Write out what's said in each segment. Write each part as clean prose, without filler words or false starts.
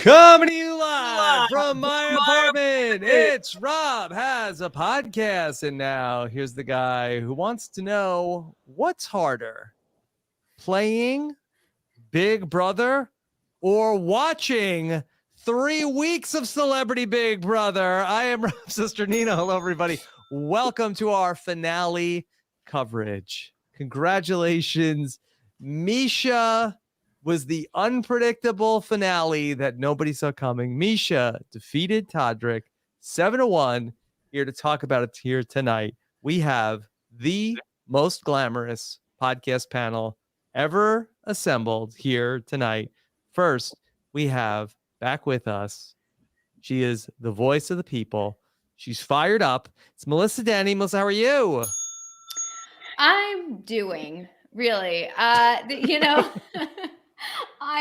Coming to you live from my apartment, it's Rob Has a Podcast. And now here's the guy who wants to know what's harder, playing Big Brother or watching 3 weeks of Celebrity Big Brother. I am Rob Cesternino. Hello, everybody. Welcome to our finale coverage. Congratulations. Misha was the unpredictable finale that nobody saw coming. Misha defeated Todrick 7-1. Here to talk about it here tonight, we have the most glamorous podcast panel ever assembled here tonight. First, we have back with us. She is the voice of the people. She's fired up. It's Melissa Deni. Melissa, how are you? I'm doing really, I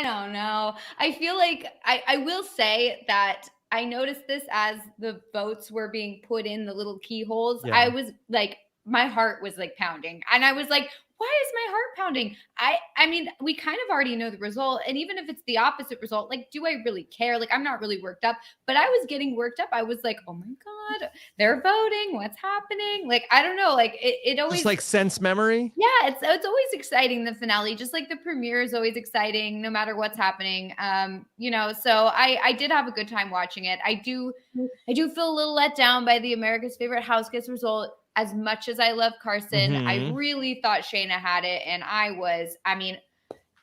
don't know. I feel like I will say that I noticed this as the votes were being put in the little keyholes. Yeah. I was like, my heart was like pounding. And I was like, why is my heart pounding? I mean, we kind of already know the result. And even if it's the opposite result, like, do I really care? Like, I'm not really worked up, but I was getting worked up. I was like, oh my God, they're voting. What's happening? Like, I don't know. Like it always just like sense memory. Yeah, it's always exciting, the finale, just like the premiere is always exciting no matter what's happening. So I did have a good time watching it. I do feel a little let down by the America's Favorite House Guest result. As much as I love Carson, I really thought Shayna had it, and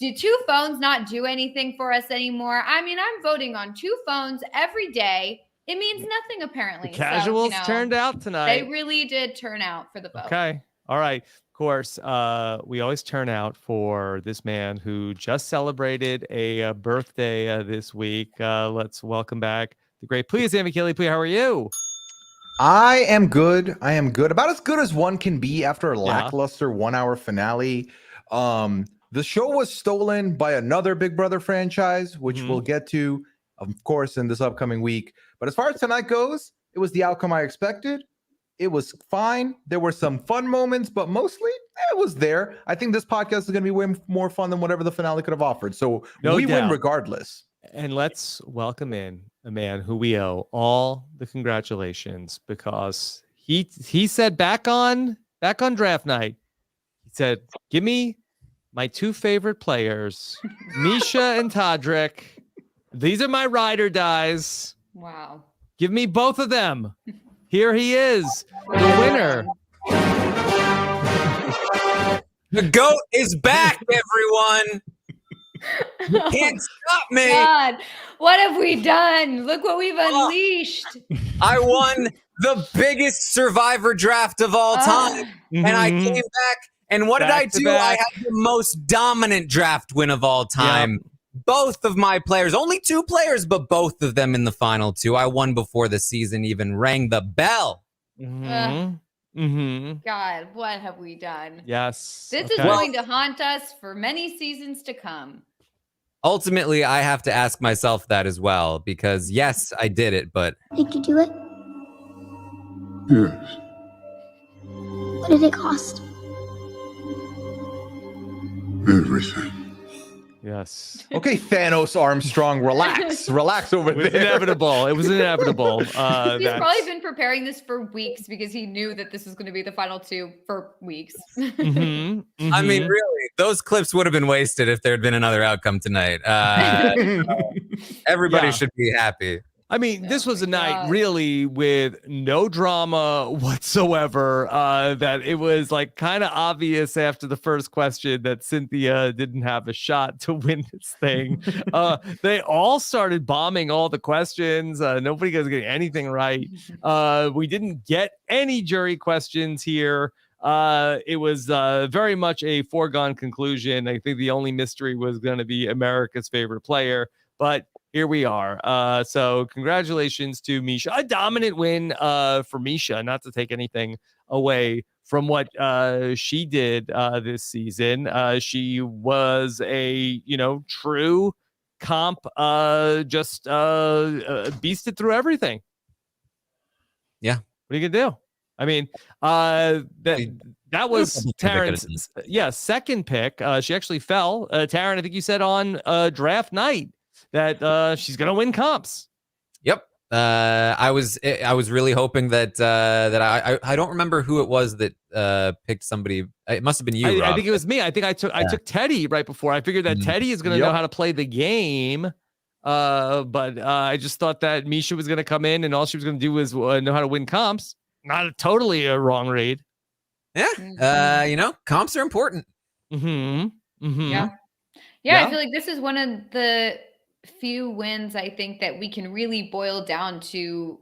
do 2 phones not do anything for us anymore? I mean, I'm voting on 2 phones every day. It means nothing, apparently. The casuals turned out tonight. They really did turn out for the vote. Okay. All right. Of course, we always turn out for this man who just celebrated a birthday this week. Let's welcome back the great Pooya Zamikili. Pooya, how are you? I am good. About as good as one can be after a lackluster 1-hour finale. The show was stolen by another Big Brother franchise, which we'll get to, of course, in this upcoming week. But as far as tonight goes, it was the outcome I expected. It was fine. There were some fun moments, but mostly it was there. I think this podcast is going to be way more fun than whatever the finale could have offered. So we win regardless. And let's welcome in a man who we owe all the congratulations, because he said back on draft night, he said, give me my 2 favorite players, Misha and Todrick. These are my ride or dies. Wow. Give me both of them. Here he is, the winner. The GOAT is back, everyone. You can't stop me. God, what have we done? Look what we've unleashed. I won the biggest Survivor draft of all time. And I came back. And what did I do? I had the most dominant draft win of all time. Yep. Both of my players, only 2 players, but both of them in the final 2. I won before the season even rang the bell. God, what have we done? Yes. This is going to haunt us for many seasons to come. Ultimately, I have to ask myself that as well, because yes, I did it, but... Did you do it? Yes. What did it cost? Everything. Yes. Okay, Thanos Armstrong, relax. Relax over there. It was inevitable. He's probably been preparing this for weeks because he knew that this was going to be the final 2 for weeks. I mean, really, those clips would have been wasted if there had been another outcome tonight. Everybody should be happy. I mean, this was a night really with no drama whatsoever. That it was like kind of obvious after the first question that Cynthia didn't have a shot to win this thing. They all started bombing all the questions. Nobody was getting anything right. We didn't get any jury questions here. It was very much a foregone conclusion. I think the only mystery was going to be America's favorite player, but here we are. So congratulations to Misha. A dominant win for Misha, not to take anything away from what she did this season. She was a, true comp, just beasted through everything. Yeah. What are you going to do? I mean, that was Taran's second pick. She actually fell. Taran, I think you said on draft night that she's gonna win comps. Yep. I was really hoping that I don't remember who it was that picked somebody. It must have been you, Rob. I think it was me. I think I took Teddy right before. I figured that Teddy is gonna know how to play the game. But I just thought that Misha was gonna come in and all she was gonna do was know how to win comps. Not totally a wrong read. Yeah. Comps are important. Yeah, I feel like this is one of the few wins I think that we can really boil down to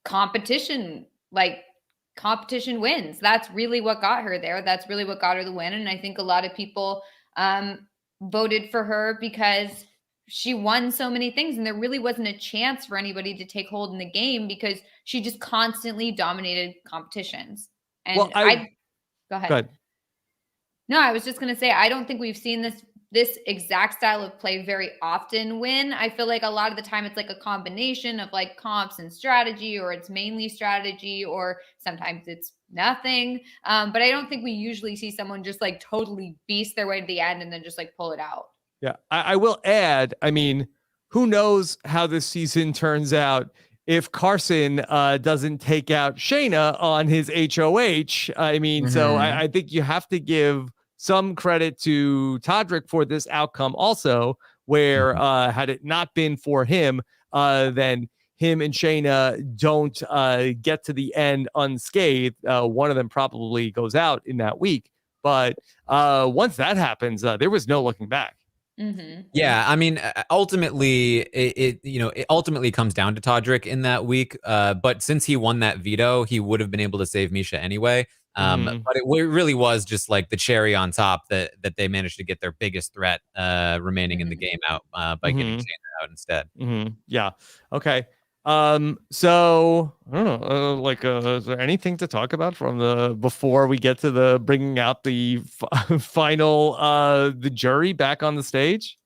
competition wins. That's really what got her there. That's really what got her the win. And I think a lot of people voted for her because she won so many things and there really wasn't a chance for anybody to take hold in the game because she just constantly dominated competitions. And go ahead. Go ahead. No, I was just going to say, I don't think we've seen this exact style of play very often win. I feel like a lot of the time it's like a combination of like comps and strategy, or it's mainly strategy, or sometimes it's nothing. But I don't think we usually see someone just like totally beast their way to the end and then just like pull it out. Yeah, I will add, I mean, who knows how this season turns out if Carson doesn't take out Shayna on his HOH. I mean, so I think you have to give some credit to Todrick for this outcome also, where had it not been for him, then him and Shayna don't get to the end unscathed. One of them probably goes out in that week. But once that happens, there was no looking back. Yeah, I mean, ultimately, it ultimately comes down to Todrick in that week. But since he won that veto, he would have been able to save Misha anyway. But it really was just like the cherry on top that they managed to get their biggest threat remaining in the game out by getting Shayna out instead. Yeah. Okay. So I don't know, is there anything to talk about from before we get to the bringing out the final, the jury back on the stage?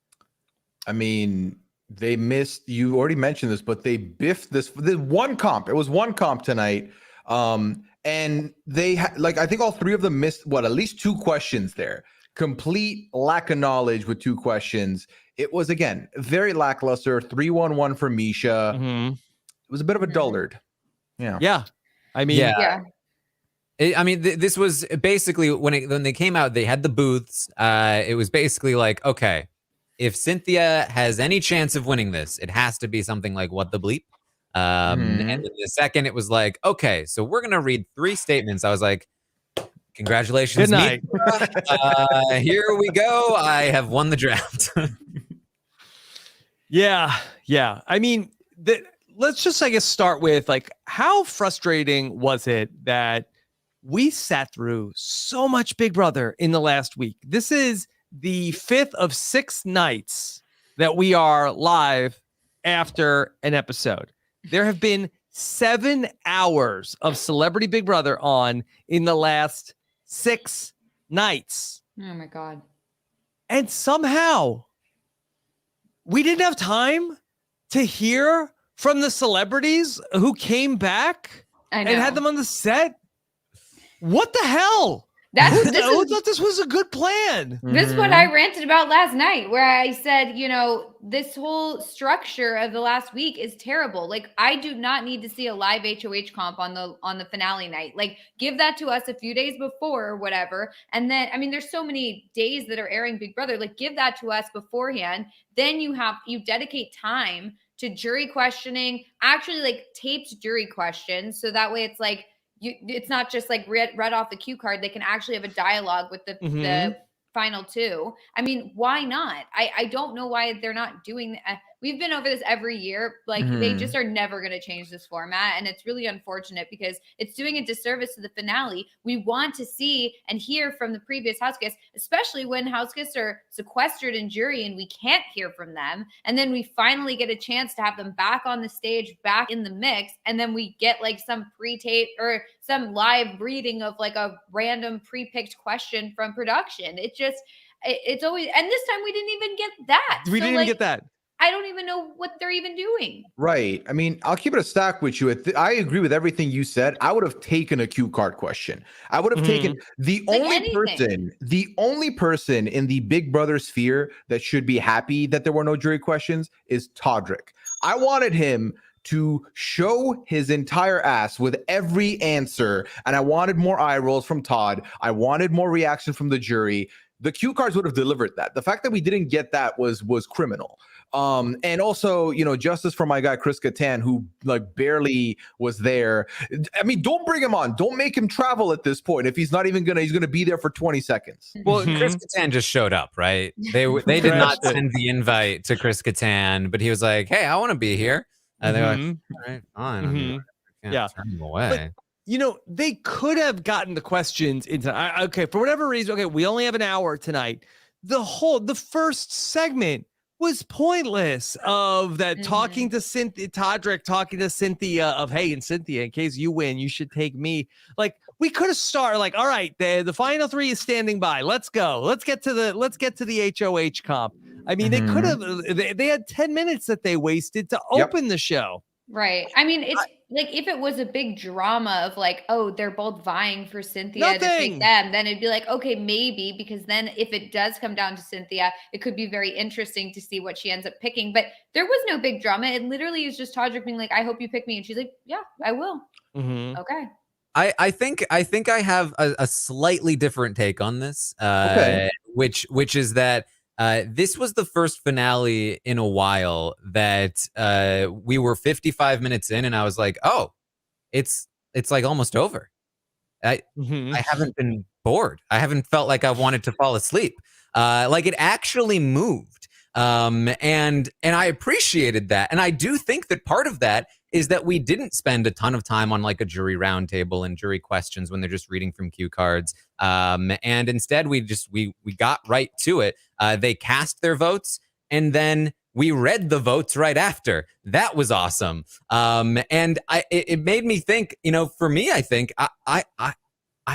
I mean, they missed, you already mentioned this, but they biffed this one comp. It was one comp tonight. And they had, I think all three of them missed at least two questions there. Complete lack of knowledge with two questions. It was, again, very lackluster. 3-1-1 for Misha. It was a bit of a dullard. Yeah. I mean, this was basically when they came out, they had the booths. It was basically like, okay, if Cynthia has any chance of winning this, it has to be something like what the bleep. And then the second, it was like, okay, so we're gonna read 3 statements. I was like, congratulations, good night. Here we go. I have won the draft. Yeah. I mean, let's just, I guess, start with how frustrating was it that we sat through so much Big Brother in the last week? This is the 5th of 6 nights that we are live after an episode. There have been 7 hours of Celebrity Big Brother on in the last 6 nights. Oh my God. And somehow we didn't have time to hear from the celebrities who came back and had them on the set. What the hell? Who thought this was a good plan? This is what I ranted about last night, where I said, this whole structure of the last week is terrible. I do not need to see a live HOH comp on the finale night. Give that to us a few days before or whatever. And then, there's so many days that are airing Big Brother. Give that to us beforehand. Then you dedicate time to jury questioning, actually taped jury questions. So that way it's it's not just read off the cue card. They can actually have a dialogue with the final 2. Why not? I don't know why they're not doing that. We've been over this every year. They just are never going to change this format. And it's really unfortunate because it's doing a disservice to the finale. We want to see and hear from the previous house guests, especially when house guests are sequestered in jury and we can't hear from them. And then we finally get a chance to have them back on the stage, back in the mix. And then we get some pre-tape or some live reading of a random pre-picked question from production. It's always, and this time we didn't even get that. We didn't even get that. I don't even know what they're even doing. Right. I mean, I'll keep it a stack with you. I agree with everything you said. I would have taken a cue card question. I would have taken the only person in the Big Brother sphere that should be happy that there were no jury questions is Todrick. I wanted him to show his entire ass with every answer, and I wanted more eye rolls from Todd. I wanted more reaction from the jury. The cue cards would have delivered that. The fact that we didn't get that was criminal. And also, justice for my guy Chris Kattan, who like barely was there. I mean, don't bring him on. Don't make him travel at this point. If he's not even he's gonna be there for 20 seconds. Well, Chris Kattan just showed up, right? They did not send the invite to Chris Kattan, but he was like, "Hey, I want to be here." And they're like, "All right, fine." I mean, I can't turn him away. But, they could have gotten the questions into. Okay, for whatever reason. Okay, we only have an hour tonight. The first segment was pointless of that talking to Cynthia, Todrick talking to Cynthia of, hey, and Cynthia, in case you win, you should take me. Like, we could have started like, all right, the final three is standing by. Let's go. Let's get to the HOH comp. I mean, they could have, they had 10 minutes that they wasted to open the show. Right. I mean, it's like if it was a big drama of like, oh, they're both vying for Cynthia to take them, then it'd be like, okay, maybe, because then if it does come down to Cynthia, it could be very interesting to see what she ends up picking. But there was no big drama. It literally is just Todrick being like, I hope you pick me. And she's like, yeah, I will. Okay. I think I have a slightly different take on this, which is that this was the first finale in a while that we were 55 minutes in, and I was like, oh, it's like almost over. I haven't been bored. I haven't felt like I wanted to fall asleep. Like it actually moved. And I appreciated that. And I do think that part of that is that we didn't spend a ton of time on like a jury roundtable and jury questions when they're just reading from cue cards. And instead we got right to it. They cast their votes and then we read the votes right after. That was awesome. And it made me think, for me, I think I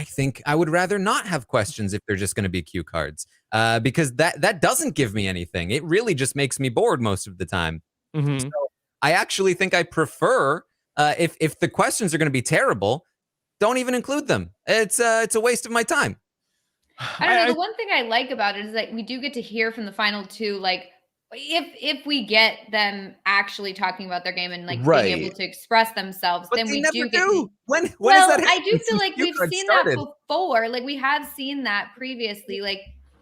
think I would rather not have questions if they're just going to be cue cards, because that doesn't give me anything. It really just makes me bored most of the time. So I actually think I prefer if the questions are going to be terrible, don't even include them. It's a waste of my time. I don't know. The one thing I like about it is that we do get to hear from the final two, like if we get them actually talking about their game and like being able to express themselves, but then we do get. When is well, that I do feel like we've seen that before. Like we have seen that previously. Like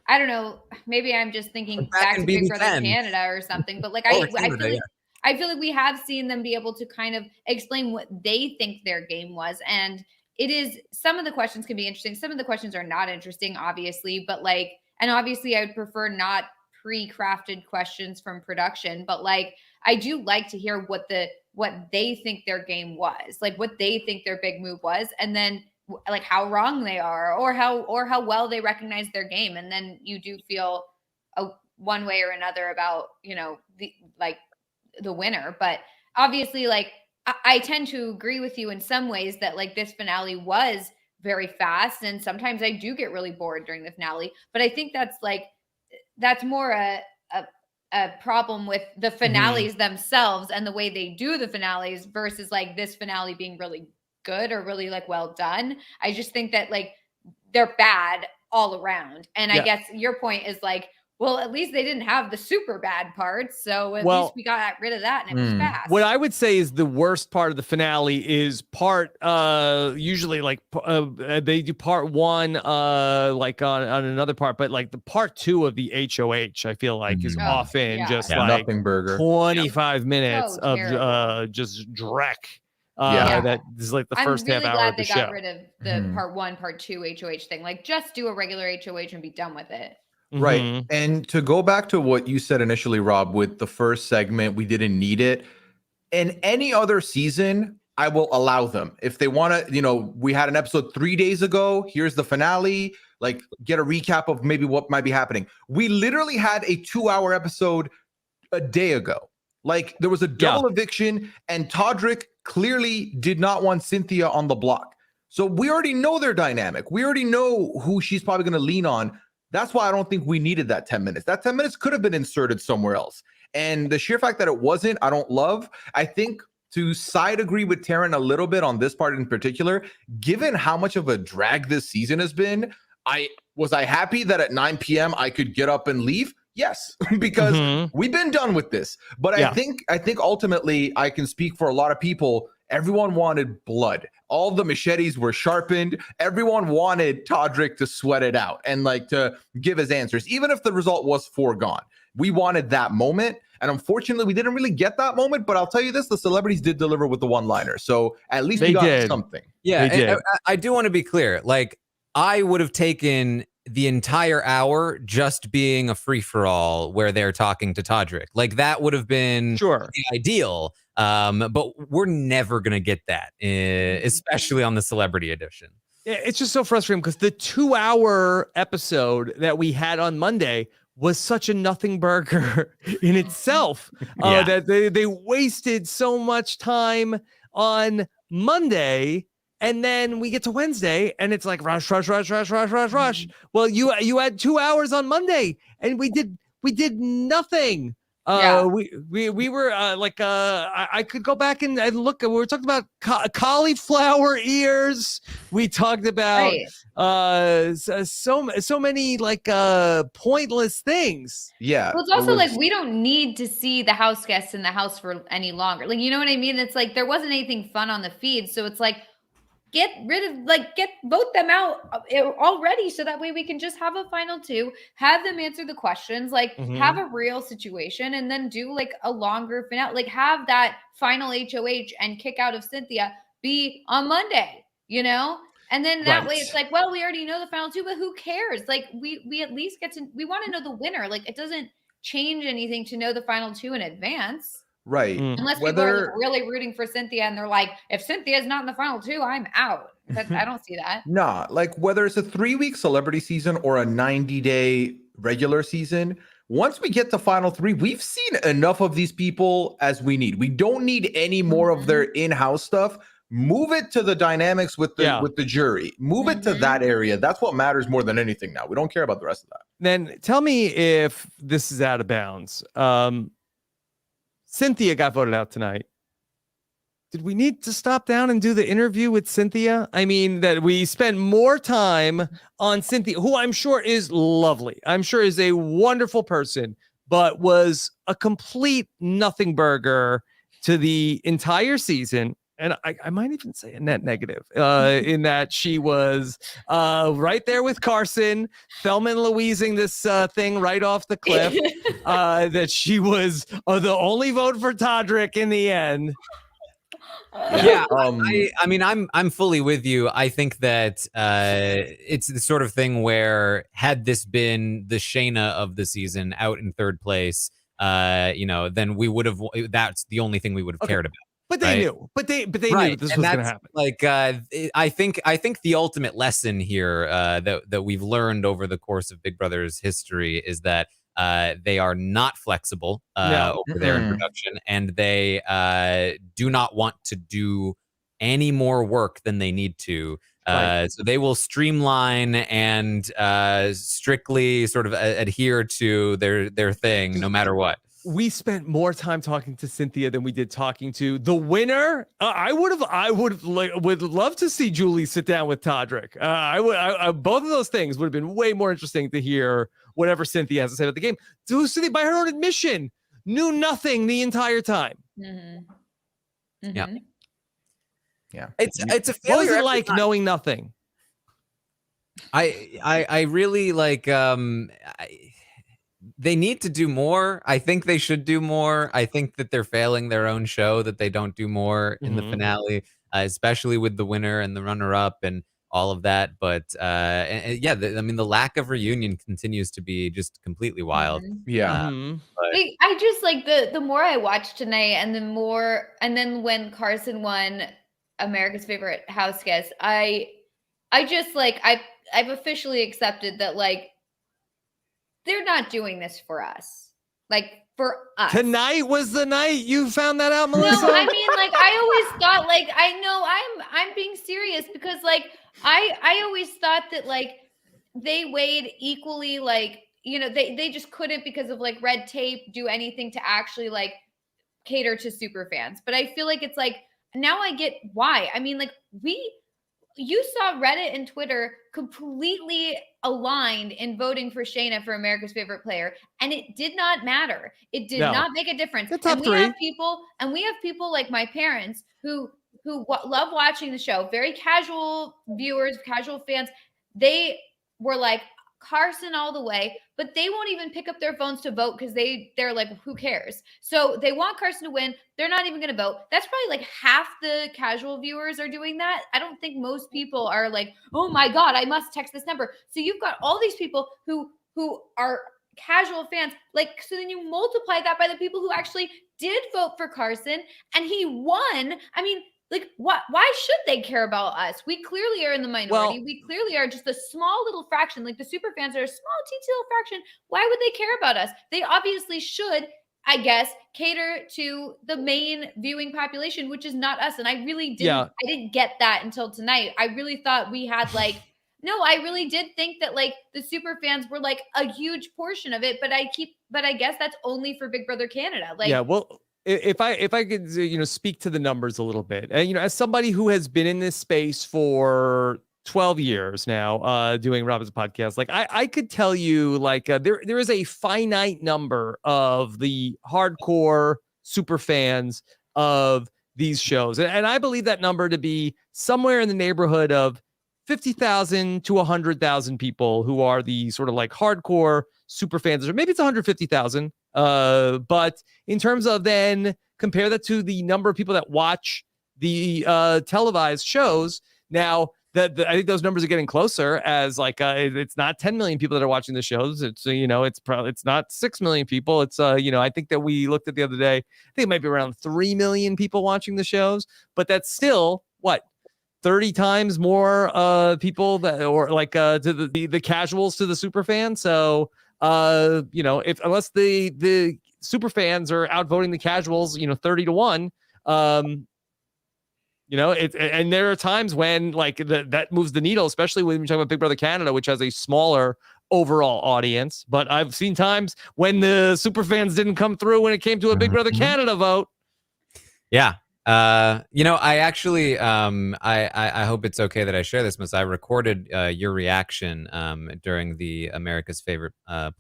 I don't know. Maybe I'm just thinking back to Big Brother Canada or something. But like I feel like we have seen them be able to kind of explain what they think their game was. And it is, some of the questions can be interesting. Some of the questions are not interesting, obviously, but like, and obviously I would prefer not pre-crafted questions from production, but like, I do like to hear what they think their game was, like what they think their big move was. And then like how wrong they are or how well they recognize their game. And then you do feel one way or another about, the winner. But obviously, like I tend to agree with you in some ways that like this finale was very fast, and sometimes I do get really bored during the finale. But I think that's more a problem with the finales themselves and the way they do the finales versus like this finale being really good or really like well done. I just think that like they're bad all around. And I guess your point is like, well, at least they didn't have the super bad parts. So at least we got rid of that and it was fast. What I would say is the worst part of the finale is usually like they do part one like on another part, but like the part two of the HOH, I feel like is often just like nothing burger. 25 minutes of just dreck. That is like the first half hour of the show. I'm really glad they got rid of the part one, part two HOH thing. Like just do a regular HOH and be done with it. Right. And to go back to what you said initially, Rob, with the first segment, we didn't need it. In any other season, I will allow them. If they want to, we had an episode 3 days ago. Here's the finale. Like, get a recap of maybe what might be happening. We literally had a 2-hour episode a day ago. Like, there was a double eviction, and Todrick clearly did not want Cynthia on the block. So we already know their dynamic. We already know who she's probably going to lean on. That's why I don't think we needed that 10 minutes. That 10 minutes could have been inserted somewhere else. And the sheer fact that it wasn't, I don't love. I think to side agree with Taran a little bit on this part in particular, given how much of a drag this season has been, I happy that at 9 p.m. I could get up and leave? Yes, because we've been done with this. But I think ultimately I can speak for a lot of people. Everyone wanted blood. All the machetes were sharpened. Everyone wanted Todrick to sweat it out and like to give his answers, even if the result was foregone. We wanted that moment. And unfortunately, we didn't really get that moment. But I'll tell you this, the celebrities did deliver with the one-liner. So at least we got something. Yeah, they did. I do want to be clear. Like, I would have taken the entire hour just being a free-for-all where they're talking to Todrick. Like, that would have been the ideal. But we're never going to get that, especially on the celebrity edition. It's just so frustrating because the 2-hour episode that we had on Monday was such a nothing burger in itself that they wasted so much time on Monday. And then we get to Wednesday and it's like rush. Well, you had 2 hours on Monday and we did nothing. We were I could go back and look. We were talking about cauliflower ears. We talked about so many pointless things. Yeah. Well, it's also like we don't need to see the house guests in the house for any longer. Like, you know what I mean? It's like there wasn't anything fun on the feed, so it's like get vote them out already, so that way we can just have a final two, have them answer the questions, have a real situation, and then do like a longer finale, like have that final HOH and kick out of Cynthia be on Monday, you know? And then that way it's like, well, we already know the final two, but who cares? Like we at least we want to know the winner. Like, it doesn't change anything to know the final two in advance. Right. Unless people are really rooting for Cynthia and they're like, if Cynthia's not in the final two, I'm out. But I don't see that. Nah, like whether it's a 3-week celebrity season or a 90-day regular season, once we get to final 3, we've seen enough of these people as we need. We don't need any more of their in-house stuff. Move it to the dynamics with the jury. Move it to that area. That's what matters more than anything now. We don't care about the rest of that. Then tell me if this is out of bounds. Cynthia got voted out tonight. Did we need to stop down and do the interview with Cynthia? I mean, that we spent more time on Cynthia, who I'm sure is lovely. I'm sure is a wonderful person, but was a complete nothing burger to the entire season. And I might even say a net negative in that she was right there with Carson, Thelma and Louising this thing right off the cliff, that she was the only vote for Todrick in the end. Yeah, I mean, I'm fully with you. I think that it's the sort of thing where had this been the Shayna of the season out in third place, then we would have. That's the only thing we would have cared about. But they knew. But they knew this was going to happen. Like, I think the ultimate lesson here that we've learned over the course of Big Brother's history is that they are not flexible over there in production, and they do not want to do any more work than they need to. So they will streamline and strictly sort of adhere to their thing, no matter what. We spent more time talking to Cynthia than we did talking to the winner. I would love to see Julie sit down with Todrick. Both of those things would have been way more interesting to hear whatever Cynthia has to say about the game. Cynthia, by her own admission, knew nothing the entire time. Yeah. It's a failure. What was it like knowing nothing? I really like. They need to do more. I think they should do more. I think that they're failing their own show, that they don't do more in the finale, especially with the winner and the runner-up and all of that. But I mean, the lack of reunion continues to be just completely wild. I just like the more I watched tonight, and then when Carson won America's Favorite House Guest, I just like I've officially accepted that like they're not doing this for us. Like for us. Tonight was the night you found that out, Melissa? No, I mean, like I always thought, like I know I'm being serious because like I always thought that like they weighed equally, like, you know, they just couldn't, because of like red tape, do anything to actually like cater to super fans. But I feel like it's like, now I get why. I mean, like you saw Reddit and Twitter completely aligned in voting for Shayna for America's favorite player, and it did not matter. It did not make a difference. The top and three. we have people like my parents who love watching the show, very casual viewers, casual fans. They were like Carson all the way, but they won't even pick up their phones to vote because they're like, who cares? So they want Carson to win. They're not even going to vote. That's probably like half the casual viewers are doing that. I don't think most people are like, oh my God, I must text this number. So you've got all these people who are casual fans. Like, so then you multiply that by the people who actually did vote for Carson and he won. I mean, like, why should they care about us? We clearly are in the minority. We clearly are just a small little fraction. Like the super fans are a small little fraction. Why would they care about us? They obviously should, I guess, cater to the main viewing population, which is not us. And I really didn't, I didn't get that until tonight. I really thought we had like, no, I really did think that like the super fans were like a huge portion of it. But I guess that's only for Big Brother Canada. Like, yeah, well, if I could, speak to the numbers a little bit, and as somebody who has been in this space for 12 years now, doing Robin's podcast, like I could tell you, like there is a finite number of the hardcore super fans of these shows, and I believe that number to be somewhere in the neighborhood of 50,000 to 100,000 people who are the sort of like hardcore super fans, or maybe it's 150,000. But in terms of then compare that to the number of people that watch the televised shows, now I think those numbers are getting closer, as like it's not 10 million people that are watching the shows. It's it's not 6 million people. It's I think that we looked at the other day, I think it might be around 3 million people watching the shows, but that's still what, 30 times more people that, or like to the casuals to the super fans. So if unless the super fans are outvoting the casuals, 30 to 1, and there are times when like that moves the needle, especially when we talk about Big Brother Canada, which has a smaller overall audience. But I've seen times when the super fans didn't come through when it came to a Big Brother Canada vote. Yeah. I actually, I hope it's okay that I share this, because I recorded your reaction during the America's Favorite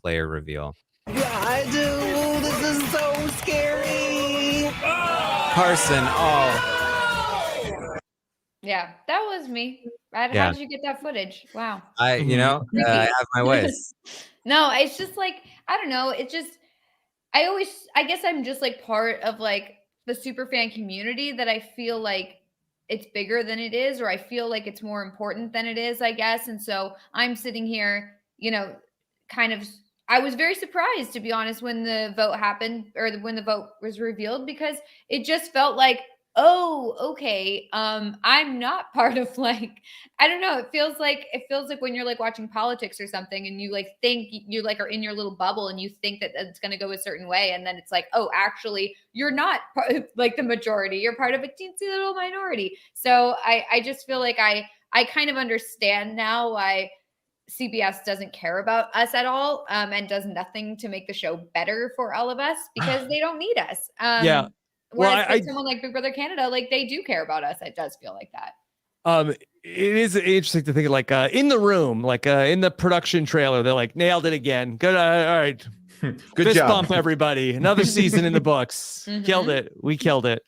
Player reveal. Yeah, I do. This is so scary. Carson, yeah, that was me. How did you get that footage? Wow. I have my ways. No, it's just like, I don't know. It's just, I guess I'm just like part of like the super fan community that I feel like it's bigger than it is, or I feel like it's more important than it is, I guess. And so I'm sitting here, kind of, I was very surprised, to be honest, when the vote happened, or when the vote was revealed, because it just felt like, oh, okay. I'm not part of like, I don't know. It feels like when you're like watching politics or something, and you like think you like are in your little bubble, and you think that it's going to go a certain way. And then it's like, oh, actually you're not part of like the majority. You're part of a teensy little minority. So I just feel like I kind of understand now why CBS doesn't care about us at all, and does nothing to make the show better for all of us, because they don't need us. Yeah. Whereas someone like Big Brother Canada, like they do care about us. It does feel like that. It is interesting to think like in the room, like in the production trailer, they're like, nailed it again. Good. All right. Good Fist job. bump, everybody. Another season in the books. Killed it. We killed it.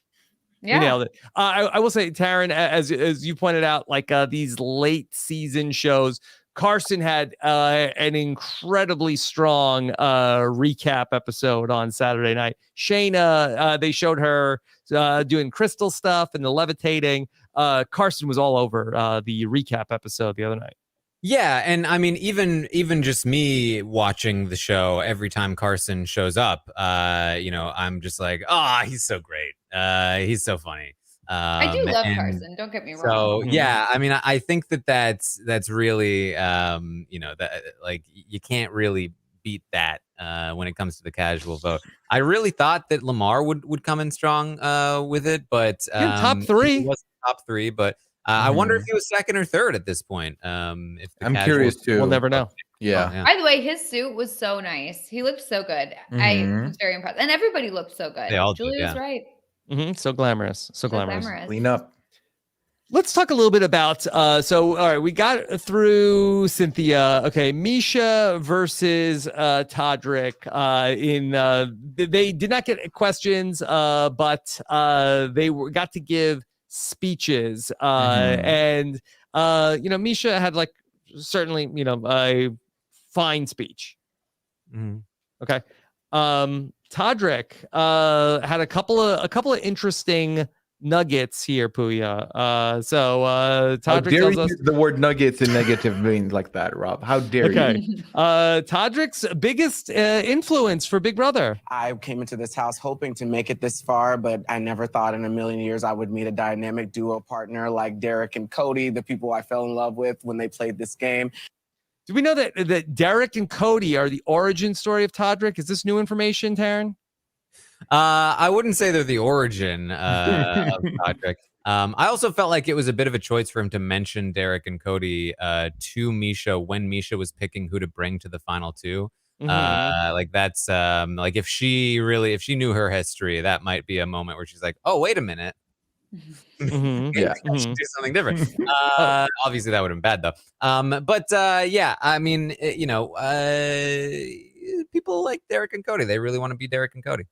Yeah. We nailed it. I will say, Taran, as you pointed out, like these late season shows, Carson had an incredibly strong recap episode on Saturday night. Shayna, they showed her doing crystal stuff and the levitating. Carson was all over the recap episode the other night. Yeah, and I mean, even just me watching the show, every time Carson shows up, I'm just like, he's so great. He's so funny. I do love Carson. Don't get me wrong. So yeah, I mean, I think that's really, that like you can't really beat that when it comes to the casual vote. I really thought that Lamar would come in strong with it, but top three. He wasn't top three, but I wonder if he was second or third at this point. If I'm curious too. We'll never know. Yeah. Oh, yeah. By the way, his suit was so nice. He looked so good. I was very impressed. And everybody looked so good. They all did, Julia was yeah. right. So glamorous. So glamorous. Clean up. Let's talk a little bit about all right, we got through Cynthia. Okay, Misha versus Todrick. They did not get questions, but they got to give speeches. And Misha had like certainly, a fine speech. Okay. Todrick had a couple of interesting nuggets here, Pooya. Todrick How dare tells you us use the word nuggets in negative means like that, Rob? How dare you? Todrick's biggest influence for Big Brother. I came into this house hoping to make it this far, but I never thought in a million years I would meet a dynamic duo partner like Derek and Cody, the people I fell in love with when they played this game. Do we know that Derek and Cody are the origin story of Todrick? Is this new information, Taran? I wouldn't say they're the origin of Todrick. I also felt like it was a bit of a choice for him to mention Derek and Cody to Misha when Misha was picking who to bring to the final two. Like that's like if she knew her history, that might be a moment where she's like, oh, wait a minute. Yeah. I should do something different. Obviously that would have been bad though. But yeah, I mean, people like Derek and Cody. They really want to be Derek and Cody.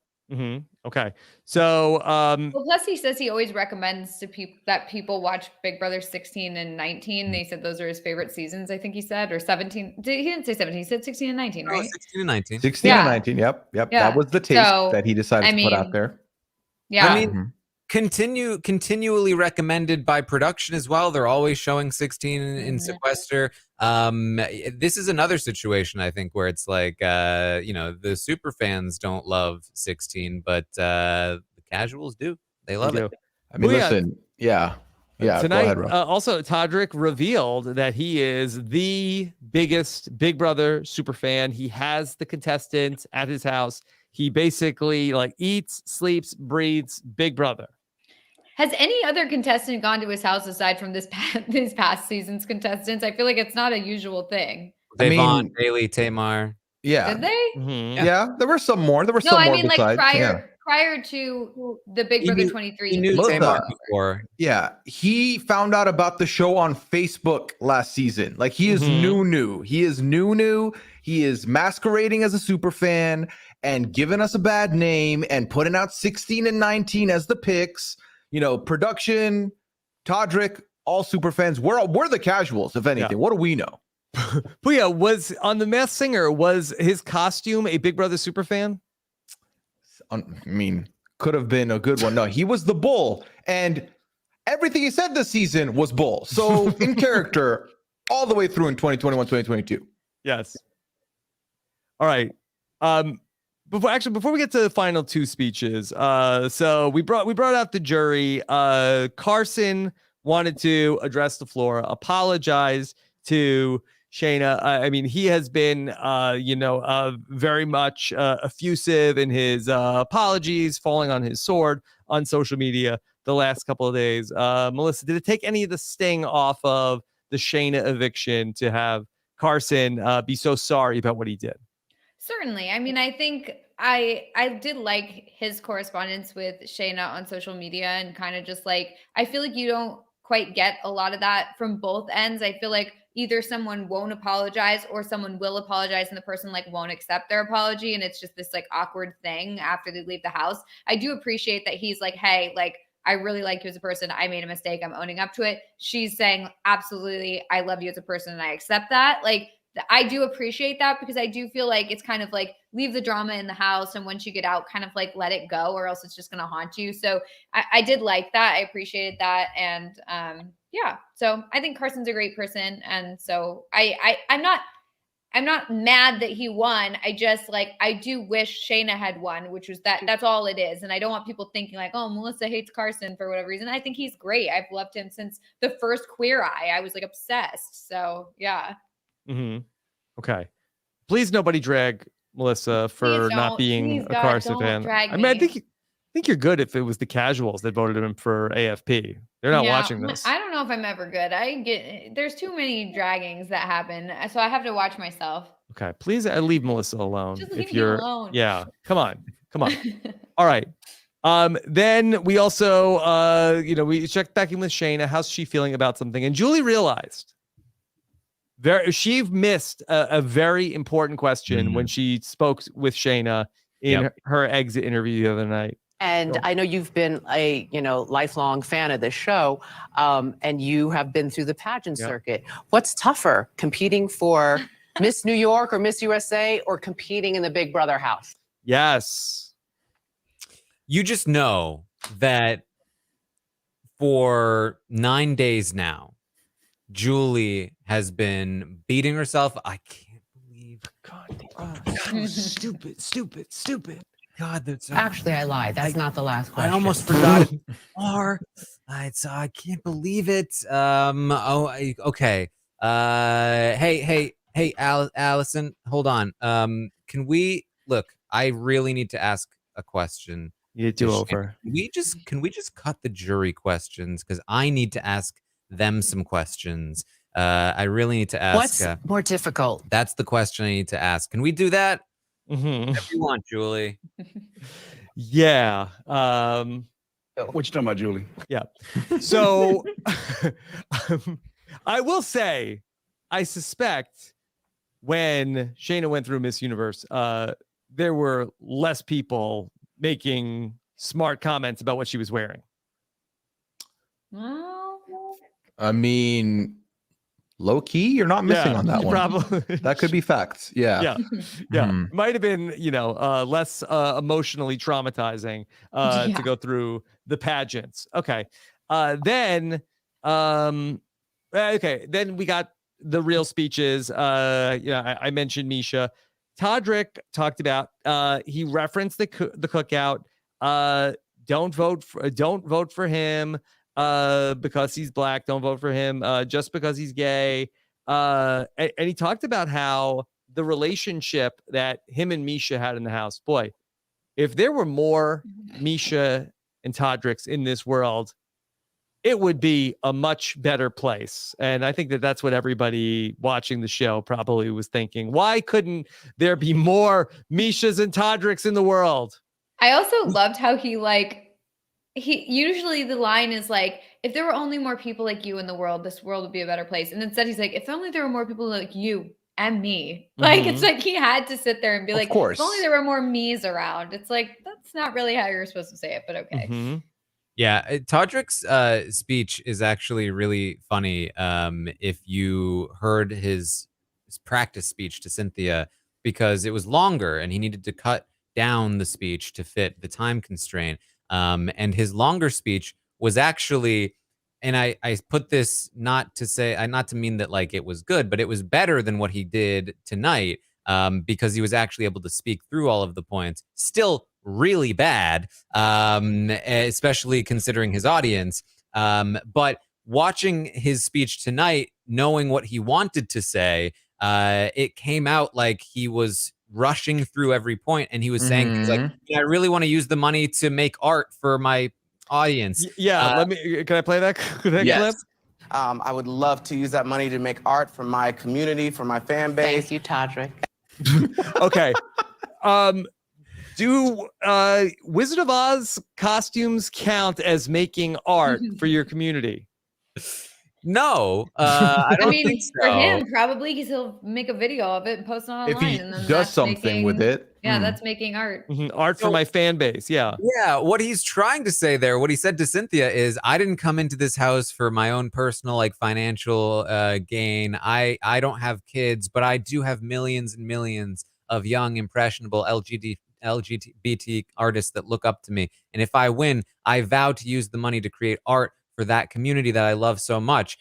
Okay. So well, plus he says he always recommends to that people watch Big Brother 16 and 19. They said those are his favorite seasons, I think he said, or 17. He didn't say 17. He said 16 and 19, right? 16 and 19. 16 and 19. Yep. Yeah. That was the taste that he decided to put out there. Yeah. I mean, continually recommended by production as well. They're always showing 16 in Sequester. This is another situation, I think, where it's like, the super fans don't love 16, but the casuals do. They love it. I mean, listen, yeah. Tonight, go ahead, Rob. also, Todrick revealed that he is the biggest Big Brother super fan. He has the contestants at his house. He basically eats, sleeps, breathes Big Brother. Has any other contestant gone to his house aside from this past season's contestants? I feel like it's not a usual thing. Devon, Bailey, Tamar. Yeah. Did they? Yeah, there were some more. Prior to the Big Brother 23. He knew Tamar before. Yeah, he found out about the show on Facebook last season. Like he is new. He is new. He is masquerading as a super fan and giving us a bad name and putting out 16 and 19 as the picks. Production, Todrick, all super fans. We're the casuals, if anything. Yeah. What do we know? Pooya, was on The Masked Singer, was his costume a Big Brother super fan? I mean, could have been a good one. No, he was the bull. And everything he said this season was bull. So in character, all the way through in 2021, 2022. Yes. All right. Before we get to the final two speeches, so we brought out the jury. Carson wanted to address the floor, apologize to Shayna. I mean, he has been, very much effusive in his apologies, falling on his sword on social media the last couple of days. Melissa, did it take any of the sting off of the Shayna eviction to have Carson be so sorry about what he did? Certainly. I mean, I think I did like his correspondence with Shayna on social media and kind of just I feel like you don't quite get a lot of that from both ends. I feel like either someone won't apologize or someone will apologize and the person won't accept their apology. And it's just this awkward thing after they leave the house. I do appreciate that he's hey, I really like you as a person. I made a mistake. I'm owning up to it. She's saying, absolutely, I love you as a person and I accept that. I do appreciate that because I do feel it's kind of leave the drama in the house. And once you get out, kind of let it go or else it's just going to haunt you. So I did like that. I appreciated that. And yeah, so I think Carson's a great person. And so I'm not mad that he won. I just I do wish Shayna had won, which was that's all it is. And I don't want people thinking oh, Melissa hates Carson for whatever reason. I think he's great. I've loved him since the first Queer Eye. I was obsessed. So yeah. Okay. Please nobody drag Melissa for not being a Carson fan. I mean, I think think you're good if it was the casuals that voted him for AFP. They're not watching this. I don't know if I'm ever good. There's too many draggings that happen, so I have to watch myself. Okay, please leave Melissa alone. Just leave me alone. Yeah, come on. All right. Then we also, we checked back in with Shayna. How's she feeling about something? And Julie realized she missed a very important question when she spoke with Shayna in her exit interview the other night. And I know you've been a lifelong fan of this show, and you have been through the pageant circuit. What's tougher, competing for Miss New York or Miss USA, or competing in the Big Brother house? Yes. You just know that for 9 days now, Julie has been beating herself. I can't believe. God, stupid. God, that's actually I lied. That's not the last question. I almost forgot it. I can't believe it. Okay. Hey, Allison, hold on. Can we look? I really need to ask a question. You do over. Can we just cut the jury questions, because I need to ask them some questions. I really need to ask. What's more difficult? That's the question I need to ask. Can we do that? Mm-hmm. If you want, Julie. Yeah. What you talking about, Julie? Yeah. So I will say, I suspect when Shayna went through Miss Universe, there were less people making smart comments about what she was wearing. Well, I mean, low key, you're not missing on that one. Probably. That could be facts. Yeah. Yeah. Might have been, less emotionally traumatizing to go through the pageants. Okay. Then we got the real speeches. I mentioned Misha. Todrick talked about, he referenced the cookout. Don't vote for him because he's black. Don't vote for him just because he's gay. And he talked about how the relationship that him and Misha had in the house. Boy, if there were more Misha and Todricks in this world, it would be a much better place. And I think that that's what everybody watching the show probably was thinking. Why couldn't there be more Mishas and Todricks in the world? I also loved how he usually the line is like, if there were only more people like you in the world, this world would be a better place. And instead he's like, if only there were more people like you and me. Like, it's like he had to sit there and be like, if only there were more me's around. It's like, that's not really how you're supposed to say it, but okay. Mm-hmm. Yeah, Todrick's speech is actually really funny. If you heard his practice speech to Cynthia, because it was longer and he needed to cut down the speech to fit the time constraint. And his longer speech was actually, and I put this not to mean that like it was good, but it was better than what he did tonight, because he was actually able to speak through all of the points. Still really bad, especially considering his audience. But watching his speech tonight, knowing what he wanted to say, it came out like he was rushing through every point, and he was saying things like, I really want to use the money to make art for my audience. Can I play that clip? I would love to use that money to make art for my community, for my fan base. Thank you, Todrick. Okay. Do Wizard of Oz costumes count as making art for your community? No, I don't think so. For him, probably, because he'll make a video of it and post it online. If he and then does something with it. Yeah, that's making art. Mm-hmm. Art for my fan base. Yeah. Yeah. What he's trying to say there, what he said to Cynthia is, I didn't come into this house for my own personal, financial gain. I don't have kids, but I do have millions and millions of young, impressionable LGBT artists that look up to me. And if I win, I vow to use the money to create art for that community that I love so much,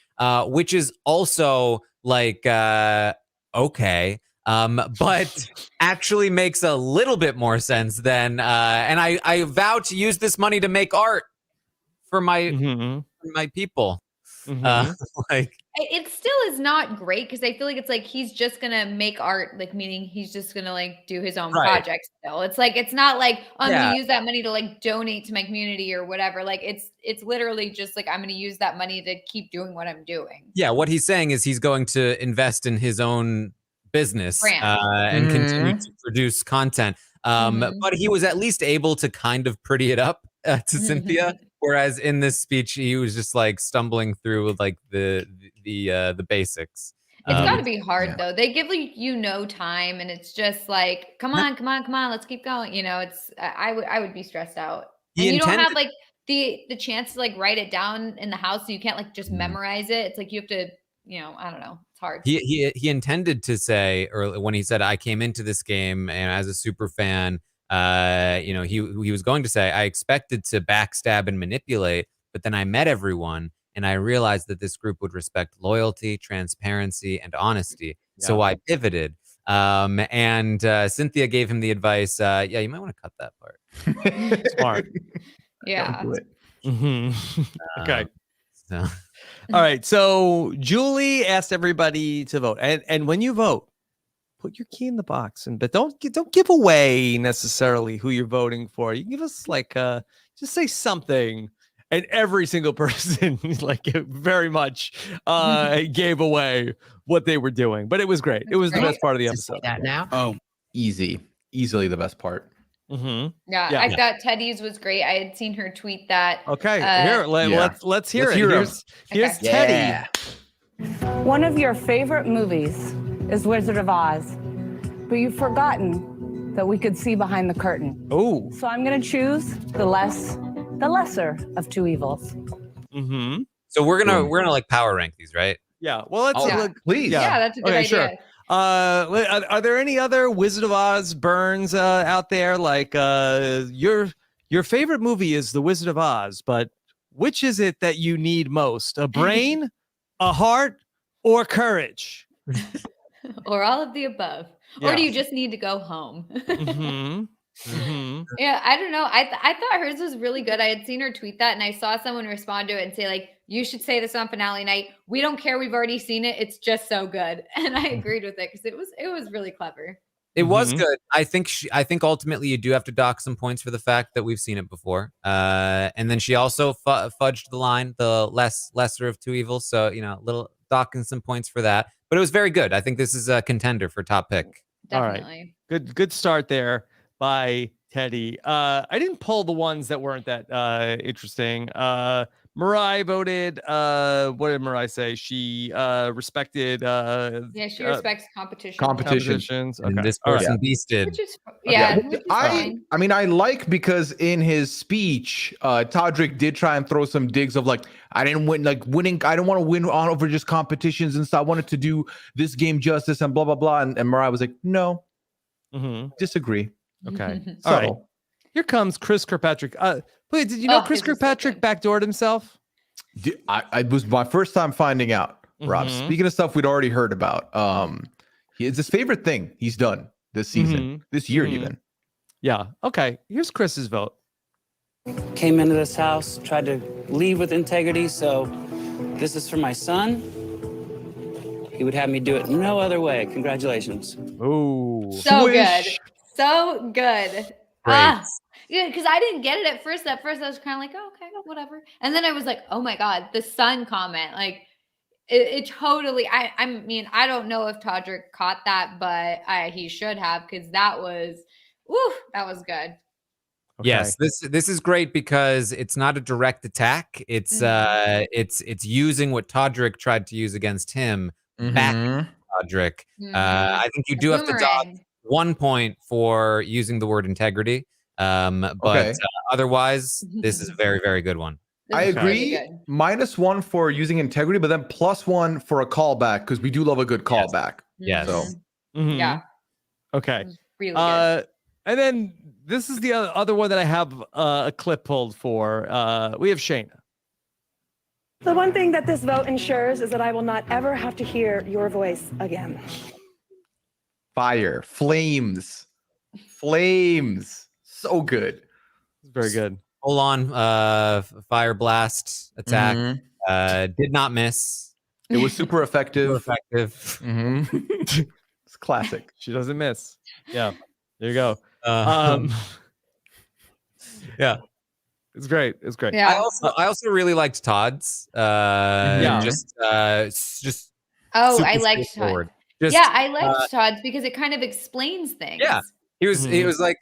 which is also okay, but actually makes a little bit more sense than, and I vow to use this money to make art for my people. Like it still is not great because I feel like it's like he's just gonna make art, like meaning he's just gonna like do his own project still. It's like it's not like I'm gonna use that money to like donate to my community or whatever. Like it's literally just like I'm gonna use that money to keep doing what I'm doing. Yeah, what he's saying is he's going to invest in his own business and continue to produce content. But he was at least able to kind of pretty it up to Cynthia. Whereas in this speech, he was just like stumbling through like the basics. It's got to be hard though. They give you no time, and it's just like, come on, let's keep going. You know, it's I would be stressed out. And you don't have like the chance to like write it down in the house, so you can't like just memorize it. It's like you have to, you know, I don't know. It's hard. He intended to say, or when he said, "I came into this game and as a super fan." You know, he was going to say, I expected to backstab and manipulate, but then I met everyone and I realized that this group would respect loyalty, transparency, and honesty. Yeah. So I pivoted. And Cynthia gave him the advice, yeah, you might want to cut that part. Smart. Yeah. Okay. So. All right. So Julie asked everybody to vote. And when you vote, put your key in the box, but don't give away necessarily who you're voting for. You can give us like just say something, and every single person like very much gave away what they were doing. But it was great. It was the best part of the episode. That now? Oh, easily the best part. Yeah, I thought Teddy's was great. I had seen her tweet that. Okay, let's hear it. Here's Teddy. One of your favorite movies is Wizard of Oz, but you've forgotten that we could see behind the curtain. Oh. So I'm going to choose the lesser of two evils. So we're gonna like power rank these, right? Yeah. Well, let's please. Yeah, that's a good idea. Sure. Are there any other Wizard of Oz burns out there? Like your favorite movie is The Wizard of Oz, but which is it that you need most? A brain, a heart, or courage? Or all of the above. Yeah. Or do you just need to go home? Yeah, I don't know. I thought hers was really good. I had seen her tweet that, and I saw someone respond to it and say, like, you should say this on finale night. We don't care. We've already seen it. It's just so good. And I agreed with it because it was really clever. It was good. I think ultimately you do have to dock some points for the fact that we've seen it before. And then she also fudged the line, the lesser of two evils. So, you know, little docking some points for that. But it was very good. I think this is a contender for top pick. Definitely. All right. Good start there by Teddy. I didn't pull the ones that weren't that interesting. Mariah voted. What did Mariah say? She respected. She respects competitions. Okay. And this person beasted. Which is, which is fine. I mean, I like because in his speech, Todrick did try and throw some digs of like, I didn't win, like winning. I don't want to win on over just competitions and stuff. I wanted to do this game justice and blah blah blah. And Mariah was like, no, disagree. Okay. All right. Here comes Chris Kirkpatrick. Wait, did you know Chris Kirkpatrick backdoored himself? I was my first time finding out, Rob. Speaking of stuff we'd already heard about, it's his favorite thing he's done this season, this year even. Yeah. Okay. Here's Chris's vote. Came into this house, tried to lead with integrity, so this is for my son. He would have me do it no other way. Congratulations. Oh. So good. So good. Yeah, because I didn't get it at first. At first, I was kind of like, oh, okay, whatever. And then I was like, oh my God, the son comment. Like, it totally, I mean, I don't know if Todrick caught that, but he should have, because that was good. Okay. Yes, this is great because it's not a direct attack. It's it's using what Todrick tried to use against him back at Todrick. I think you do have to dodge 1 point for using the word integrity. But otherwise, this is a very, very good one. I agree. -1 for using integrity, but then +1 for a callback because we do love a good callback. Yes. So. Yeah. Okay. Really good. And then this is the other one that I have a clip pulled for. We have Shayna. The one thing that this vote ensures is that I will not ever have to hear your voice again. Fire, flames. So good. Very good. full on fire blast attack. Did not miss. It was super effective. Super effective. It's classic. She doesn't miss. Yeah. There you go. Yeah. It's great. It's great. Yeah. I also really liked Todd's. Just Oh, super I liked straightforward. Todd. Yeah, I liked Todd's because it kind of explains things. Yeah. He was like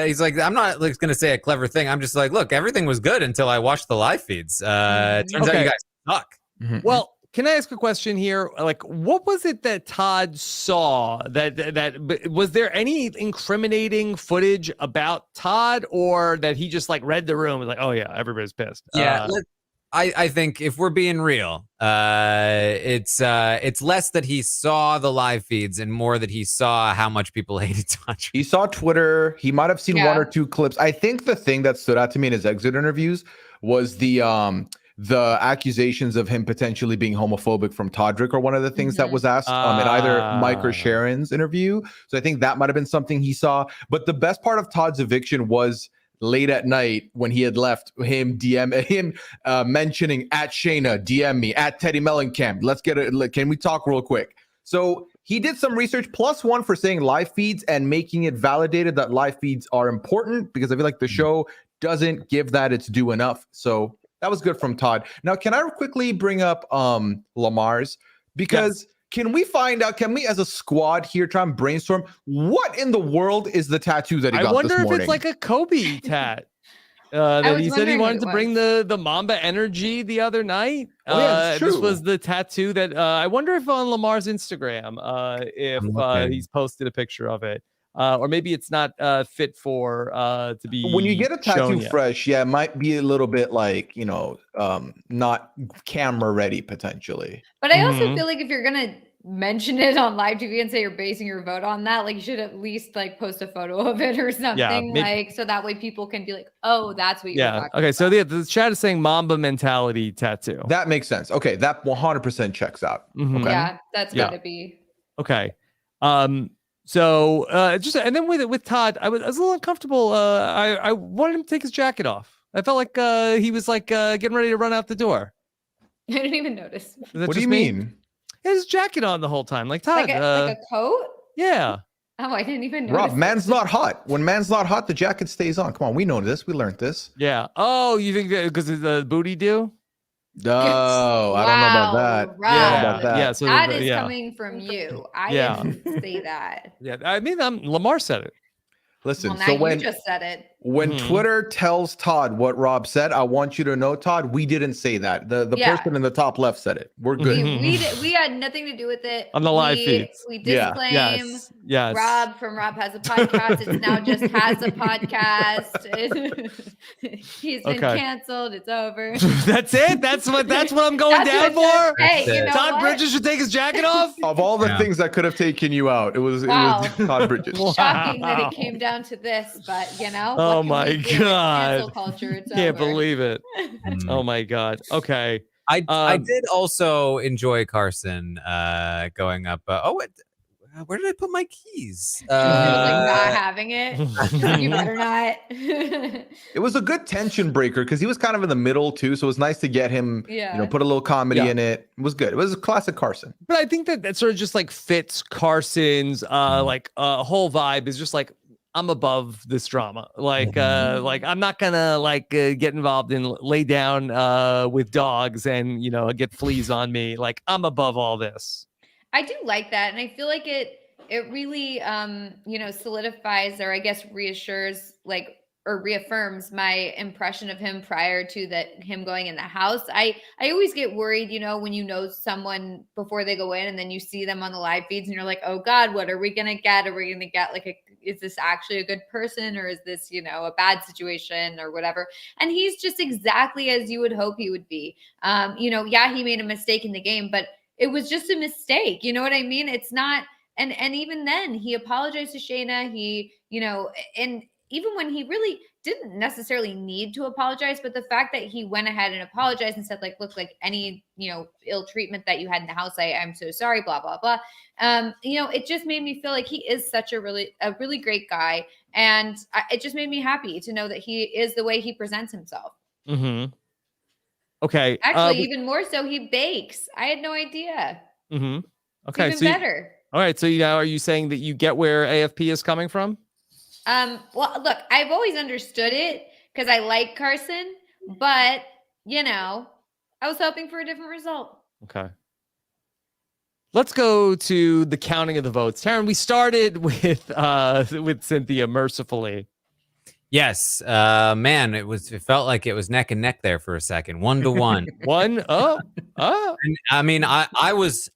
he's like, I'm not like gonna say a clever thing. I'm just like, look, everything was good until I watched the live feeds. It turns out you guys suck. Well, can I ask a question here? Like, what was it that Todd saw that was there any incriminating footage about Todd, or that he just like read the room and like, oh yeah, everybody's pissed? Yeah. I think if we're being real, it's less that he saw the live feeds and more that he saw how much people hated Todrick. He saw Twitter. He might have seen one or two clips. I think the thing that stood out to me in his exit interviews was the accusations of him potentially being homophobic from Todrick, or one of the things that was asked in either Mike or Sharon's interview. So I think that might have been something he saw. But the best part of Todd's eviction was late at night when he had left, him mentioning at Shayna, DM me, at Teddy Mellencamp. Let's get it. Can we talk real quick? So he did some research, +1 for saying live feeds and making it validated that live feeds are important, because I feel like the show doesn't give that its due enough. So that was good from Todd. Now, can I quickly bring up Lamar's? Because can we find out, can we as a squad here try and brainstorm what in the world is the tattoo that he got this morning? I wonder if it's like a Kobe tat. That he said he wanted to bring the Mamba energy the other night. This was the tattoo that I wonder if on Lamar's Instagram, if he's posted a picture of it. Or maybe it's not fit for to be. When you get a tattoo fresh, it might be a little bit like, not camera ready potentially. But I also feel like if you're gonna mention it on live TV and say you're basing your vote on that, like you should at least like post a photo of it or something, like so that way people can be like, oh, that's what you're talking about. So the chat is saying Mamba mentality tattoo. That makes sense. Okay, that 100% checks out. Okay. Yeah, that's gotta be. Okay. So just and then with Todd, I was a little uncomfortable. I wanted him to take his jacket off. I felt like he was like getting ready to run out the door. I didn't even notice. What do you mean? He had his jacket on the whole time, like Todd. Like a coat? Yeah. Oh, I didn't even notice. Rob, man's not hot. When man's not hot, the jacket stays on. Come on, we know this. We learned this. Yeah. Oh, you think that because of the booty do? No, I don't know about that. Rob. Yeah. So that is coming from you. I didn't say that. Yeah. I mean, Lamar said it. Listen, well, now you just said it. When Twitter tells Todd what Rob said, I want you to know, Todd, we didn't say that. The person in the top left said it. We're good. We had nothing to do with it. On the live feeds. We disclaim Rob from Rob Has a Podcast. It's now just Has a Podcast. He's been canceled. It's over. That's it? That's what I'm going down for? Hey, you know Todd Bridges should take his jacket off? Of all the things that could have taken you out, it was Todd Bridges. Shocking that it came down to this, but oh my God. Cancel culture, it's can't over. believe it. Oh my God. Okay. I did also enjoy Carson going up. Where did I put my keys? Like not having it. You better not. It was a good tension breaker because he was kind of in the middle too. So it was nice to get him, put a little comedy in it. It was good. It was a classic Carson. But I think that sort of just like fits Carson's whole vibe is just like, I'm above this drama. Like I'm not gonna get involved and lay down with dogs and get fleas on me. Like I'm above all this. I do like that, and I feel like it really solidifies, or I guess reassures or reaffirms my impression of him prior to him going in the house. I always get worried, when you know someone before they go in and then you see them on the live feeds and you're like, oh God, what are we going to get? Are we going to get is this actually a good person, or is this, a bad situation or whatever? And he's just exactly as you would hope he would be. He made a mistake in the game, but it was just a mistake. You know what I mean? It's not, and even then he apologized to Shayna. even when he really didn't necessarily need to apologize, but the fact that he went ahead and apologized and said, like, look, like any, ill treatment that you had in the house, I'm so sorry, blah, blah, blah. It just made me feel like he is such a really great guy. And it just made me happy to know that he is the way he presents himself. Mm-hmm. Okay. Actually, even more so, he bakes. I had no idea. Mm-hmm. Okay. It's even better. All right. So now are you saying that you get where AFP is coming from? Well, look, I've always understood it because I like Carson, but I was hoping for a different result. Okay. Let's go to the counting of the votes. Taran, we started with Cynthia, mercifully. Yes, man, it felt like it was neck and neck there for a second, 1-1. And, I mean, I was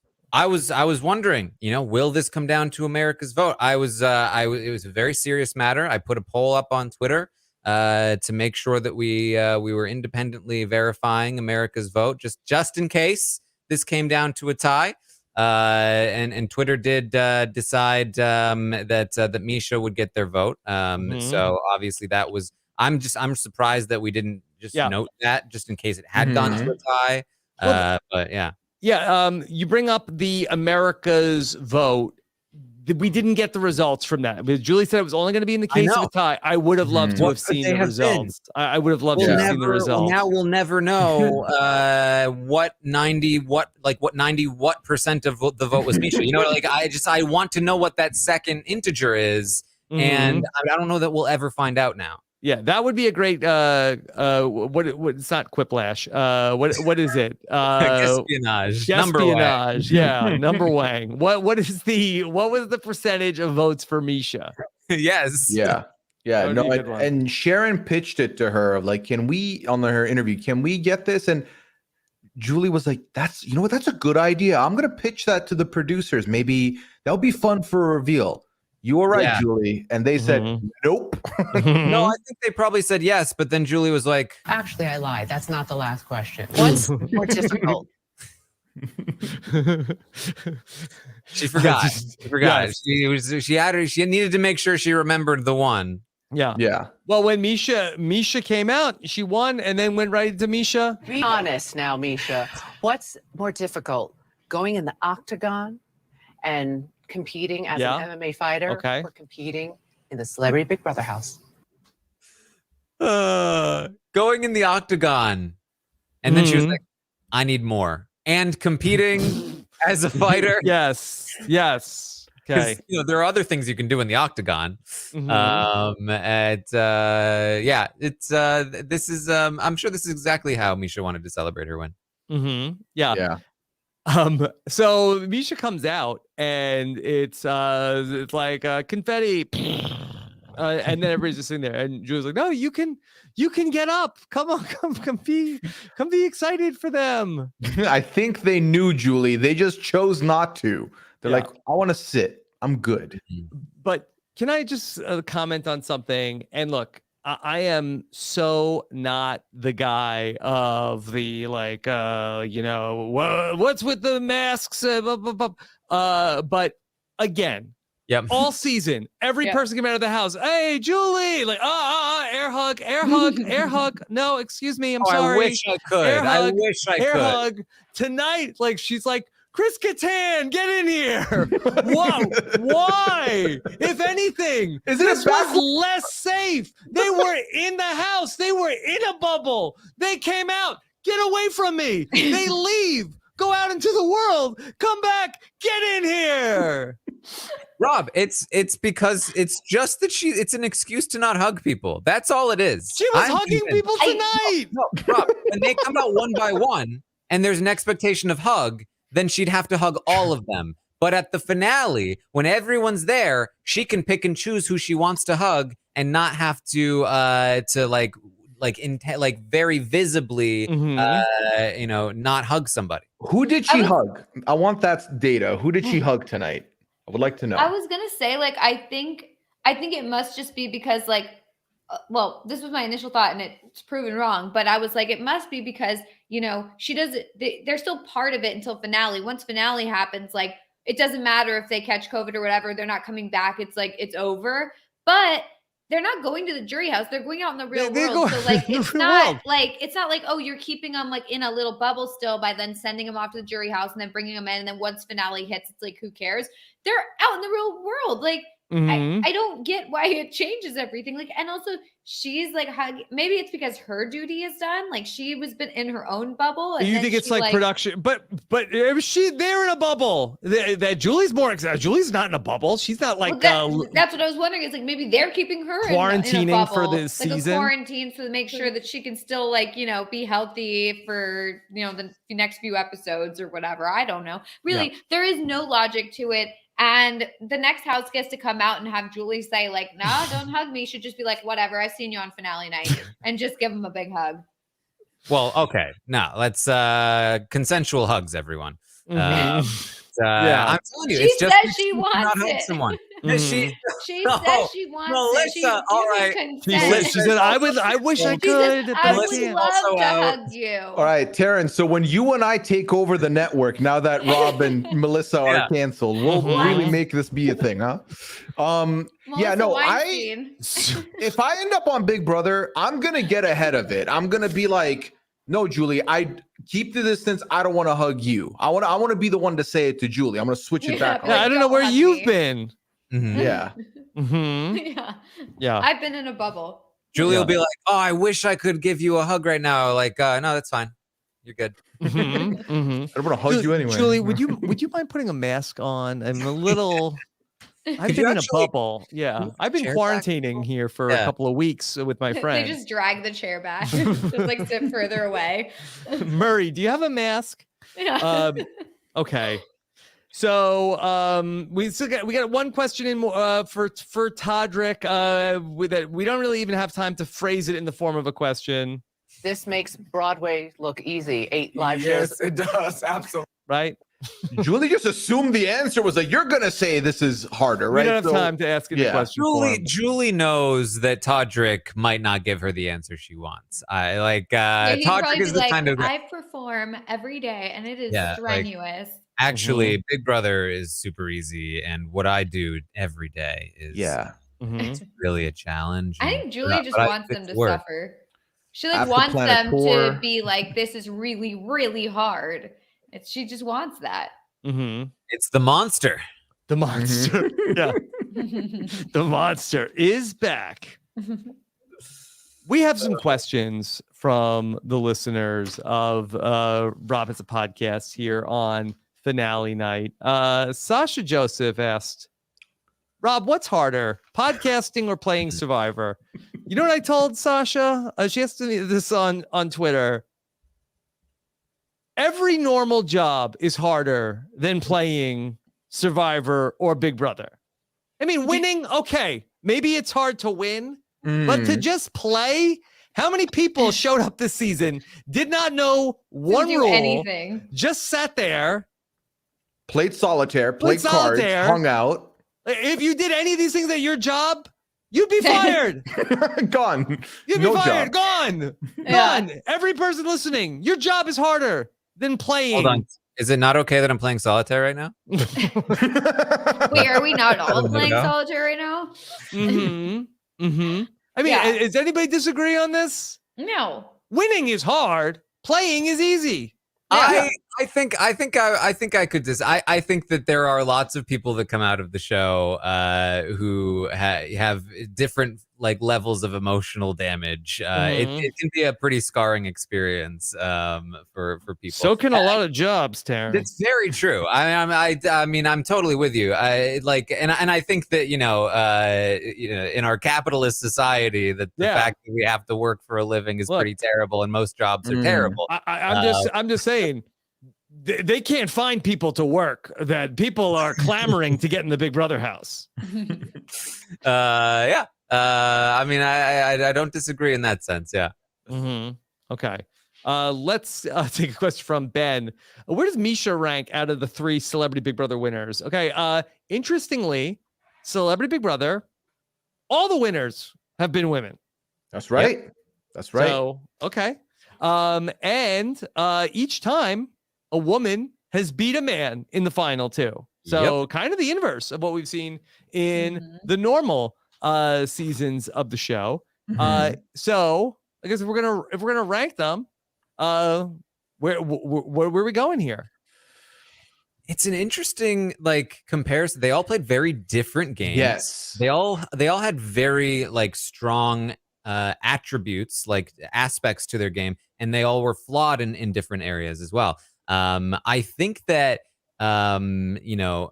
wondering, will this come down to America's vote? It was a very serious matter. I put a poll up on Twitter to make sure that we were independently verifying America's vote, just in case this came down to a tie. And Twitter did decide that Misha would get their vote. So obviously that was. I'm surprised that we didn't just note that just in case it had gone to a tie. But yeah. Yeah, you bring up the America's vote. We didn't get the results from that. But Julie said it was only going to be in the case of a tie. I would have loved to have seen the results. I would have loved to have seen the results. Now we'll never know what 90% of the vote was Misha. I want to know what that second integer is, and I don't know that we'll ever find out now. Yeah, that would be a great what it's not quiplash. What is it? Espionage. Espionage. Yeah, number Wang. What was the percentage of votes for Misha? Yes. Yeah. No, and Sharon pitched it to her like, can we on her interview, can we get this? And Julie was like, that's a good idea. I'm gonna pitch that to the producers. Maybe that'll be fun for a reveal. You were right, Julie. And they said, nope. No, I think they probably said yes, but then Julie was like, actually, I lied. That's not the last question. What's more difficult? She forgot. She needed to make sure she remembered the one. Yeah. Well, when Misha came out, she won and then went right into Misha. Be honest now, Misha. What's more difficult? Going in the octagon and competing as an MMA fighter or competing in the Celebrity Big Brother house? Going in the octagon. And then she was like, I need more. And competing as a fighter. Yes. Okay. There are other things you can do in the octagon. This is I'm sure this is exactly how Misha wanted to celebrate her win. Yeah. So Misha comes out and it's like confetti, and then everybody's just sitting there, and Julie's like, "No, you can get up. Come on, come be excited for them." I think they knew, Julie. They just chose not to. They're like, "I want to sit. I'm good." But can I just comment on something? And look, I am so not the guy of the what's with the masks? But again, all season, every person came out of the house. Hey, Julie, like, air hug. No, excuse me, I'm sorry. I wish I could. I wish I air could. hug tonight. Like, she's like, Chris Kattan, get in here. Whoa, why? If anything, this was less safe. They were in the house. They were in a bubble. They came out. Get away from me. They leave. Go out into the world. Come back. Get in here. Rob, it's because it's just that it's an excuse to not hug people. That's all it is. She was hugging people tonight. No, Rob, when they come out one by one and there's an expectation of hug, then she'd have to hug all of them. But at the finale, when everyone's there, she can pick and choose who she wants to hug and not have to very visibly, not hug somebody. Who did she hug? I want that data. Who did she hug tonight? I would like to know. I was gonna say, I think it must just be because, this was my initial thought, and it's proven wrong. But I was like, it must be because she does it. They're still part of it until finale. Once finale happens, it doesn't matter if they catch COVID or whatever. They're not coming back. It's it's over. But they're not going to the jury house. They're going out in the real They world. go So like, in the it's real not world. like, oh, you're keeping them like in a little bubble still by then sending them off to the jury house and then bringing them in. And then once finale hits, it's like, who cares? They're out in the real world. Like, Mhm. I don't get why it changes everything. Like, and also she's like, maybe it's because her duty is done. Like she was been in her own bubble. And You then think it's she, like production, but they're in a bubble. That Julie's more. Julie's not in a bubble. She's not like that's what I was wondering. Is like maybe they're keeping her in a quarantining bubble, for this season. like a quarantine, so to make sure that she can still like be healthy for the next few episodes or whatever. I don't know. Really, there is no logic to it. And the next house gets to come out and have Julie say like, "No, don't hug me." Should just be like, "Whatever, I've seen you on finale night," and just give him a big hug. Well, okay. Now let's consensual hugs, everyone. Yeah. I'm telling you, She it's just says she wants not hug it. someone. She No, says she wants Melissa, it. all right. She said, "I wish I could, but I I would can't." love Also to out. hug you. All right, Taran. So when you and I take over the network, now that Rob and Melissa are canceled, we'll really make this be a thing, huh? Yeah, no, if I end up on Big Brother, I'm gonna get ahead of it. I'm gonna be like, no, Julie, I keep the distance. I don't want to hug you. I want to be the one to say it to Julie. I'm gonna switch it back. Yeah, I don't know where you've been. Yeah. Yeah. I've been in a bubble. Julie will be like, "Oh, I wish I could give you a hug right now." Like, no, that's fine. You're good. I don't want to hug you anyway. Julie, would you mind putting a mask on? I'm a little. I've been in a bubble. Yeah, I've been quarantining here for a couple of weeks with my friends. They just drag the chair back, just like sit further away. Murray, do you have a mask? Yeah. Okay. So we got one question in for Todrick. That we don't really even have time to phrase it in the form of a question. This makes Broadway look easy. 8 live shows. Yes, it does. Absolutely. Right? Julie just assumed the answer was like, you're gonna say this is harder, right? We don't have time to ask it the question. Julie knows that Todrick might not give her the answer she wants. I like Todrick is the kind of I perform every day and it is strenuous. Actually, Big Brother is super easy, and what I do every day is it's really a challenge. I think Julie just wants them to suffer. She like After wants Planet them Tour. to be like, this is really, really hard. She just wants that. It's the monster. The monster. Yeah. The monster is back. We have some questions from the listeners of Rob Has a Podcast here on finale night. Sasha Joseph asked, Rob, what's harder, podcasting or playing Survivor? You know what I told Sasha? She asked me this on Twitter. Every normal job is harder than playing Survivor or Big Brother. I mean, winning, okay, maybe it's hard to win, but to just play, how many people showed up this season, did not know one rule, anything, just sat there, played solitaire, played cards, hung out. If you did any of these things at your job, you'd be fired. Gone. You'd be fired. Gone. Gone. Every person listening, your job is harder than playing. Hold on. Is it not okay that I'm playing solitaire right now? Wait, are we not all playing solitaire right now? I mean, does anybody disagree on this? No. Winning is hard. Playing is easy. I think I could I think that there are lots of people that come out of the show who have different like levels of emotional damage. It can be a pretty scarring experience for people. So can a lot of jobs, Taran. It's very true. I mean, I'm totally with you. I think that in our capitalist society, that the fact that we have to work for a living is pretty terrible, and most jobs are terrible. I'm just saying. They can't find people to work. That people are clamoring to get in the Big Brother house. I mean, I don't disagree in that sense. Yeah. Okay. Let's take a question from Ben. Where does Misha rank out of the 3 Celebrity Big Brother winners? Okay. Interestingly, Celebrity Big Brother, all the winners have been women. That's right. Yep. That's right. So, okay. And each time a woman has beat a man in the final too. So kind of the inverse of what we've seen in the normal seasons of the show. Mhm. So I guess if we're gonna rank them, where are we going here? It's an interesting like comparison. They all played very different games. Yes. They all had very like strong attributes, like aspects to their game, and they all were flawed in different areas as well. I think that you know,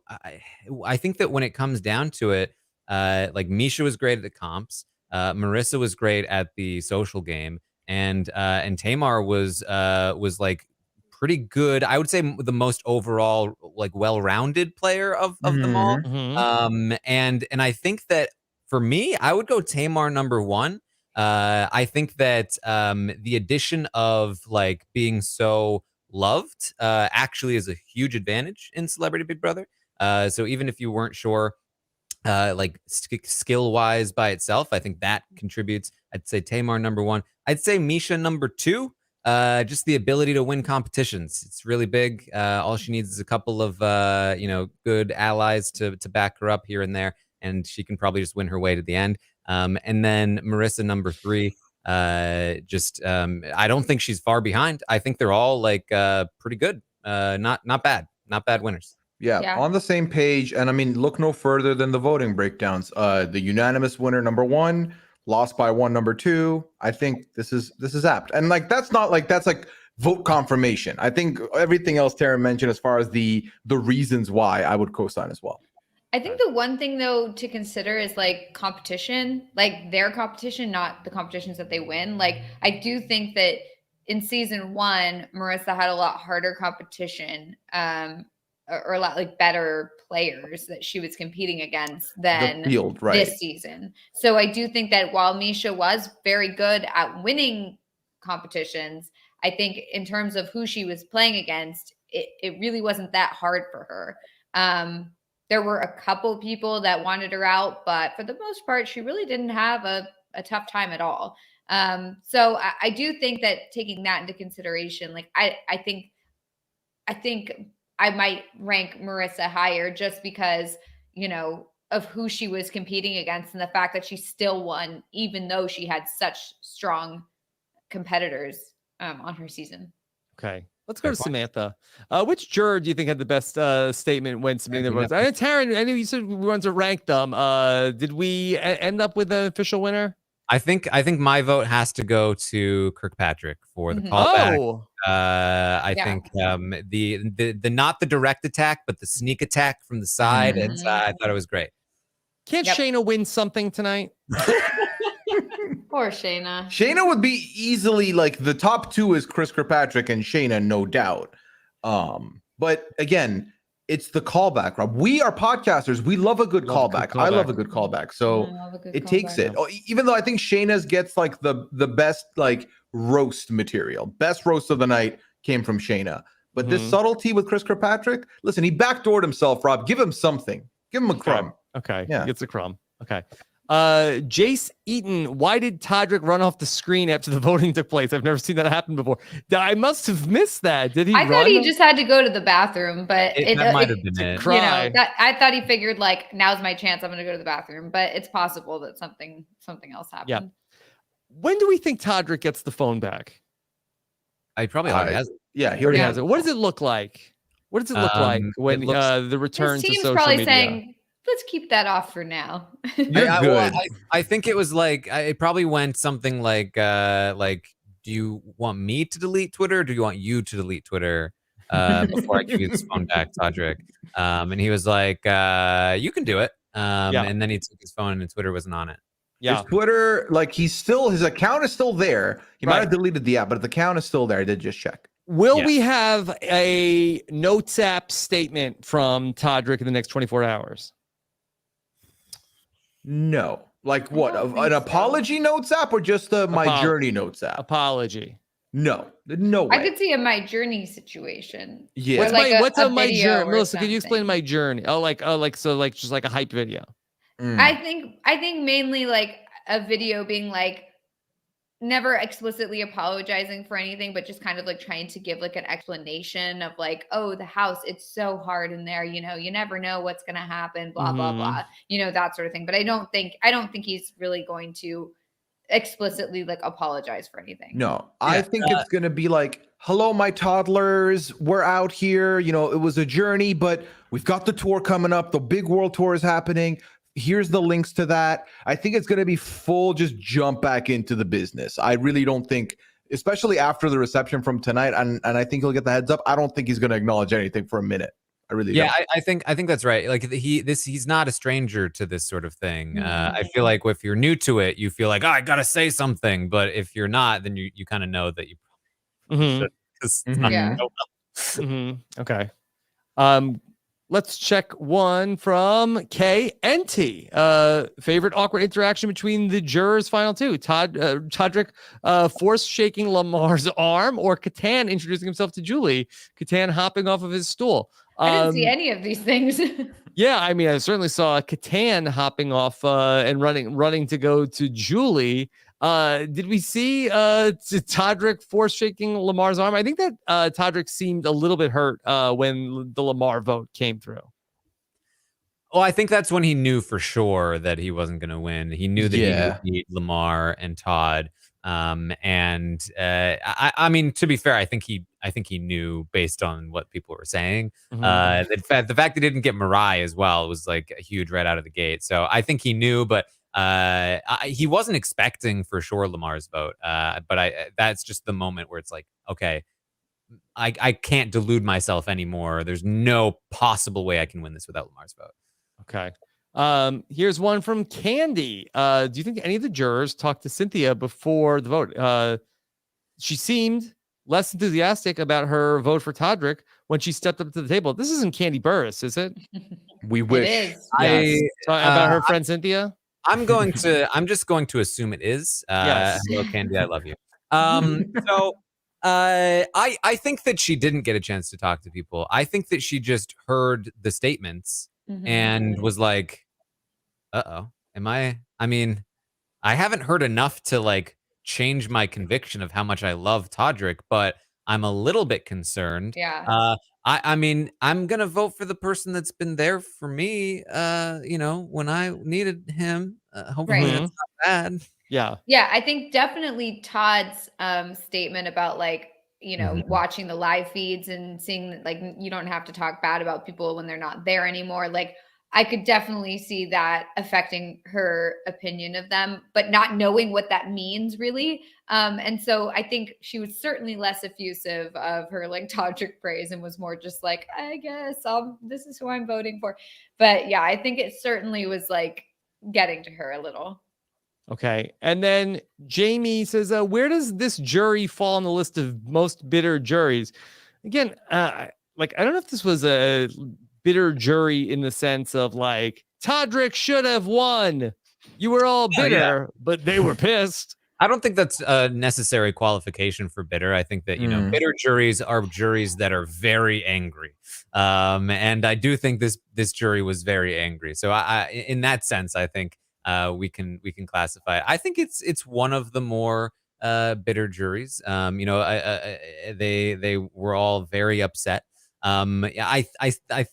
I think that when it comes down to it, like Misha was great at the comps, Marissa was great at the social game, and Tamar was like pretty good. I would say the most overall like well-rounded player of them all. And I think that for me, I would go Tamar number 1. I think that the addition of like being so loved actually is a huge advantage in Celebrity Big Brother. So even if you weren't sure like skill wise by itself, I think that contributes. I'd say Tamar number 1. I'd say Misha number 2. Just the ability to win competitions. It's really big. All she needs is a couple of you know, good allies to back her up here and there, and she can probably just win her way to the end. And then Marissa number 3. I don't think she's far behind. I think they're all like pretty good. Not bad winners. Yeah, on the same page. And I mean, look no further than the voting breakdowns. The unanimous winner number 1, lost by 1 number 2. I think this is apt. And like that's like vote confirmation. I think everything else Taran mentioned as far as the reasons why I would co-sign as well. I think the one thing though to consider is like competition, like their competition, not the competitions that they win. Like I do think that in season 1, Marissa had a lot harder competition, or a lot like better players that she was competing against than The field, right. this season. So I do think that while Misha was very good at winning competitions, I think in terms of who she was playing against, it really wasn't that hard for her. There were a couple people that wanted her out, but for the most part, she really didn't have a tough time at all. So I do think that taking that into consideration, like I think I might rank Marissa higher just because, you know, of who she was competing against and the fact that she still won, even though she had such strong competitors on her season. Okay. Let's go to Samantha. Which juror do you think had the best statement when submitting their votes? Taran, I know you said we wanted to rank them. Did we end up with an official winner? I think my vote has to go to Kirkpatrick for the callback. Oh. I think the not the direct attack, but the sneak attack from the side. I thought it was great. Can't Shayna win something tonight? Poor Shayna. Shayna would be easily like the top 2 is Chris Kirkpatrick and Shayna, no doubt. But again, it's the callback, Rob. We are podcasters. We love a good callback. I love a good callback. So it takes it. Even though I think Shayna's gets like the best like roast material. Best roast of the night came from Shayna. But this subtlety with Chris Kirkpatrick, listen, he backdoored himself, Rob. Give him something. Give him a crumb. Okay. Yeah. It's a crumb. Okay. Jace Eaton, why did Todrick run off the screen after the voting took place? I've never seen that happen before. I must have missed that. Did he? I thought he just had to go to the bathroom, but that might have been it. You know, I thought he figured like now's my chance. I'm going to go to the bathroom, but it's possible that something else happened. Yeah. When do we think Todrick gets the phone back? I probably already has it. Yeah, he already has it. What does it look like? What does it look like when the return to social probably media? Saying, let's keep that off for now. I think it was like it probably went something like do you want me to delete Twitter or do you want you to delete Twitter before I give you this phone back, Todrick? And he was like, you can do it. And then he took his phone and Twitter wasn't on it. Yeah. His Twitter, like his account is still there. He might have deleted the app, but the account is still there. I did just check. Will we have a Notes app statement from Todrick in the next 24 hours? No. Like what? An apology Notes app or just the My Journey Notes app? Apology. No way. I could see a My Journey situation. Yeah. What's a My Journey? Melissa, could you explain My Journey? So just like a hype video. I think mainly like a video being like, never explicitly apologizing for anything, but just kind of like trying to give like an explanation of like, oh, the house, it's so hard in there, you know, you never know what's going to happen, blah, blah, blah, you know, that sort of thing. But I don't think he's really going to explicitly like apologize for anything. No, I think it's going to be like, hello, my toddlers, we're out here. You know, it was a journey, but we've got the tour coming up. The big world tour is happening. Here's the links to that. I think it's going to be full, just jump back into the business. I really don't think, especially after the reception from tonight, and I think he'll get the heads up. I don't think he's going to acknowledge anything for a minute. I really don't. I think that's right. Like he's not a stranger to this sort of thing. I feel like if you're new to it, you feel like, oh, I gotta say something. But if you're not, then you kind of know that you should. Okay. Let's check one from K and T. Favorite awkward interaction between the jurors' final two. Todrick force shaking Lamar's arm, or Catan introducing himself to Julie. Catan hopping off of his stool. I didn't see any of these things. Yeah, I mean, I certainly saw Catan hopping off and running to go to Julie. Did we see Todrick force shaking Lamar's arm? I think that Todrick seemed a little bit hurt when the Lamar vote came through. Well, I think that's when he knew for sure that he wasn't going to win. He knew that he would beat Lamar and Todd. I mean, to be fair, I think he knew based on what people were saying. The fact he didn't get Mariah as well was like a huge right out of the gate. So I think he knew, but he wasn't expecting for sure Lamar's vote. But that's just the moment where it's like, okay, I can't delude myself anymore. There's no possible way I can win this without Lamar's vote. Okay. Here's one from Candy. Do you think any of the jurors talked to Cynthia before the vote? She seemed less enthusiastic about her vote for Todrick when she stepped up to the table. This isn't Candy Burris, is it? We wish. It is. Yes. About her friend Cynthia? I'm just going to assume it is. Yes. Hello, Candy, I love you. I think that she didn't get a chance to talk to people. I think that she just heard the statements and was like, I mean, I haven't heard enough to like change my conviction of how much I love Todrick, but I'm a little bit concerned. Yeah. I mean, I'm going to vote for the person that's been there for me, you know, when I needed him. Hopefully that's not bad. Yeah. Yeah, I think definitely Todd's statement about like, you know, watching the live feeds and seeing that like you don't have to talk bad about people when they're not there anymore. Like I could definitely see that affecting her opinion of them, but not knowing what that means really. And so I think she was certainly less effusive of her like Todrick praise and was more just like, I guess this is who I'm voting for. But yeah, I think it certainly was like getting to her a little. Okay. And then Jamie says, where does this jury fall on the list of most bitter juries? Again, like, I don't know if this was a bitter jury in the sense of like, Todrick should have won. You were all bitter, but they were pissed. I don't think that's a necessary qualification for bitter. I think that, you know, bitter juries are juries that are very angry. And I do think this jury was very angry. So I in that sense, I think we can classify it. I think it's one of the more bitter juries. You know, they were all very upset. I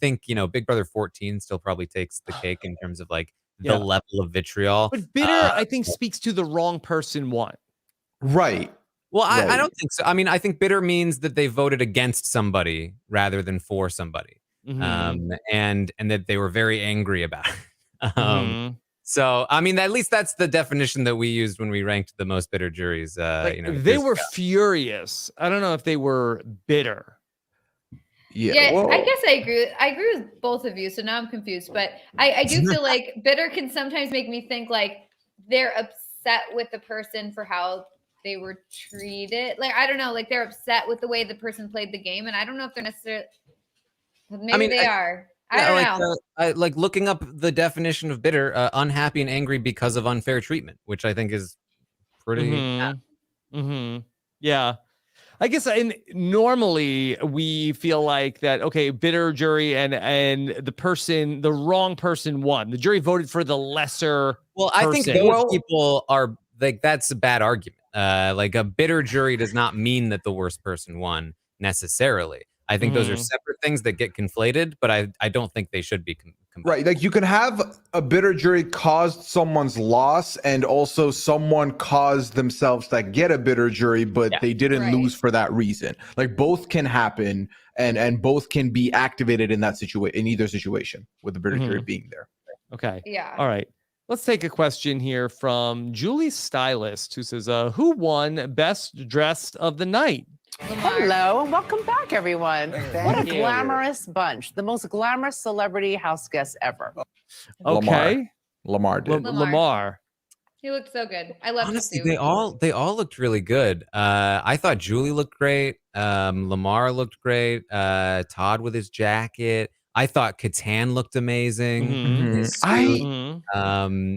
think, you know, Big Brother 14 still probably takes the cake in terms of like the level of vitriol. But bitter, I think, speaks to the wrong person won. Right. Well, I don't think so. I mean, I think bitter means that they voted against somebody rather than for somebody. And that they were very angry about it. So, I mean, at least that's the definition that we used when we ranked the most bitter juries. Like, you know, they were furious. I don't know if they were bitter. Yeah, I guess I agree. I agree with both of you. So now I'm confused, but I do feel like bitter can sometimes make me think like they're upset with the person for how they were treated. Like, I don't know, like they're upset with the way the person played the game. And I don't know if they're necessarily, maybe they are. I don't know. Like looking up the definition of bitter, unhappy and angry because of unfair treatment, which I think is pretty. Yeah. I guess normally we feel like that, okay, bitter jury and the wrong person won. The jury voted for the lesser Well, I think person. those people are like, that's a bad argument. Like a bitter jury does not mean that the worst person won necessarily. I think those are separate things that get conflated, but I don't think they should be combined. Right. Like you can have a bitter jury caused someone's loss and also someone caused themselves to get a bitter jury, but they didn't lose for that reason. Like both can happen and both can be activated in that situation, in either situation with the bitter jury being there. Okay. Yeah. All right. Let's take a question here from Julie Stylist, who says, who won Best Dressed of the Night? Hello and welcome back, everyone. What a glamorous bunch. The most glamorous celebrity house guests ever. Okay. Lamar did. Lamar. He looked so good. I love Honestly, him too. they all looked really good. I thought Julie looked great. Lamar looked great. Todd with his jacket. I thought Catan looked amazing.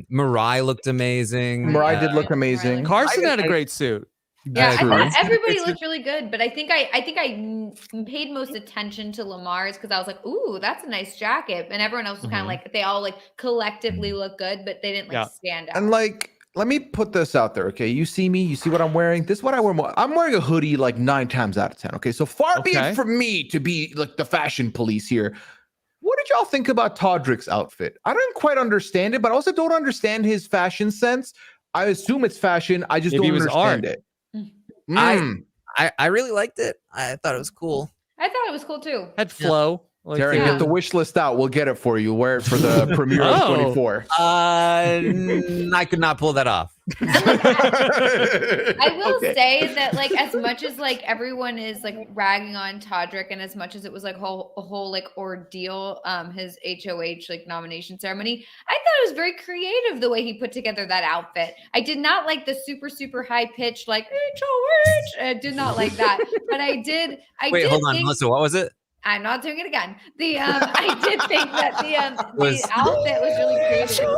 Mariah looked amazing. Mariah did look amazing. Carson had a great suit. Yeah, I thought everybody looked really good, but I think I paid most attention to Lamar's because I was like, "Ooh, that's a nice jacket," and everyone else was kind of like they all like collectively look good, but they didn't stand out. And let me put this out there, okay? You see me, you see what I'm wearing. This is what I wear more. I'm wearing a hoodie like 9 times out of 10. Okay, so far be it from me to be like the fashion police here. What did y'all think about Todrick's outfit? I didn't quite understand it, but I also don't understand his fashion sense. I assume it's fashion. I just don't understand it. I really liked it. I thought it was cool. I thought it was cool too. Had flow. Like, Terry, get the wish list out. We'll get it for you. Wear it for the premiere of 24. I could not pull that off. I will say that, like, as much as like everyone is like ragging on Todrick, and as much as it was like a whole like ordeal, his HOH like nomination ceremony, I thought it was very creative the way he put together that outfit. I did not like the super high pitched like HOH. I did not like that, but I did. Wait, hold on, Melissa. What was it? I'm not doing it again. I did think that the outfit was really creative.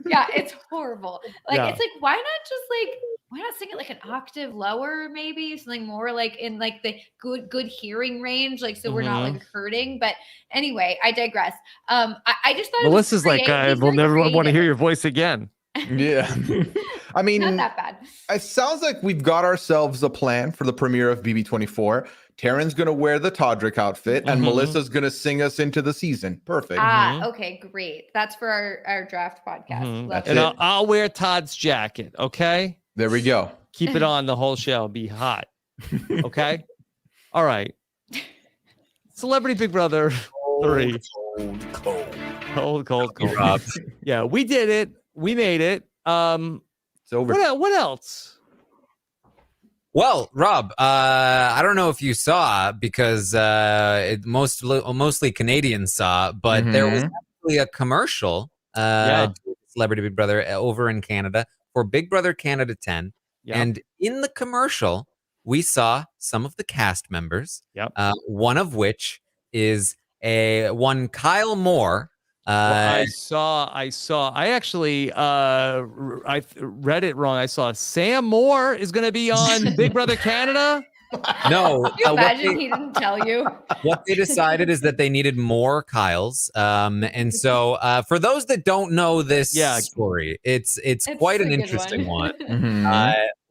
Yeah, it's horrible. Like it's like why not sing it like an octave lower, maybe something more like in like the good hearing range, like so we're not like hurting. But anyway, I digress. I just thought Melissa's like I will never want to hear your voice again. Yeah. I mean, not that bad. It sounds like we've got ourselves a plan for the premiere of BB24. Taran's going to wear the Todrick outfit and Melissa's going to sing us into the season. Perfect. Okay, great. That's for our draft podcast. That's and it. I'll wear Todd's jacket. Okay. There we go. Keep it on the whole show. Be hot. Okay. All right. Celebrity Big Brother 3. Cold. Rob. Yeah, we did it. We made it. It's over. What else? Well, Rob, I don't know if you saw because mostly Canadians saw, but there was actually a commercial Celebrity Big Brother over in Canada for Big Brother Canada 10. Yep. And in the commercial, we saw some of the cast members, one of which is one Kyle Moore. I actually I read it wrong. I saw Sam Moore is going to be on Big Brother Canada. No, can you imagine he didn't tell you? What they decided is that they needed more Kyles, and so for those that don't know this story, it's quite an interesting one.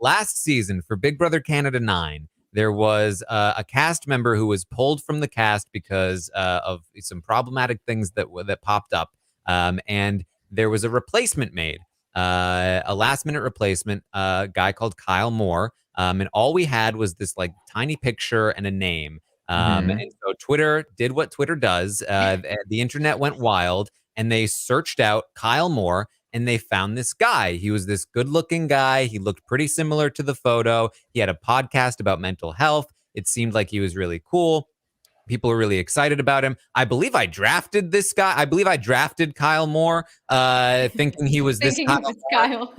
Last season for Big Brother Canada 9. There was a cast member who was pulled from the cast because of some problematic things that popped up, and there was a replacement made, a last-minute replacement, a guy called Kyle Moore, and all we had was this like tiny picture and a name, and so Twitter did what Twitter does. The internet went wild, and they searched out Kyle Moore. And they found this guy. He was this good-looking guy. He looked pretty similar to the photo. He had a podcast about mental health. It seemed like he was really cool. People were really excited about him. I believe I drafted this guy. I believe I drafted Kyle Moore, thinking he was this Kyle.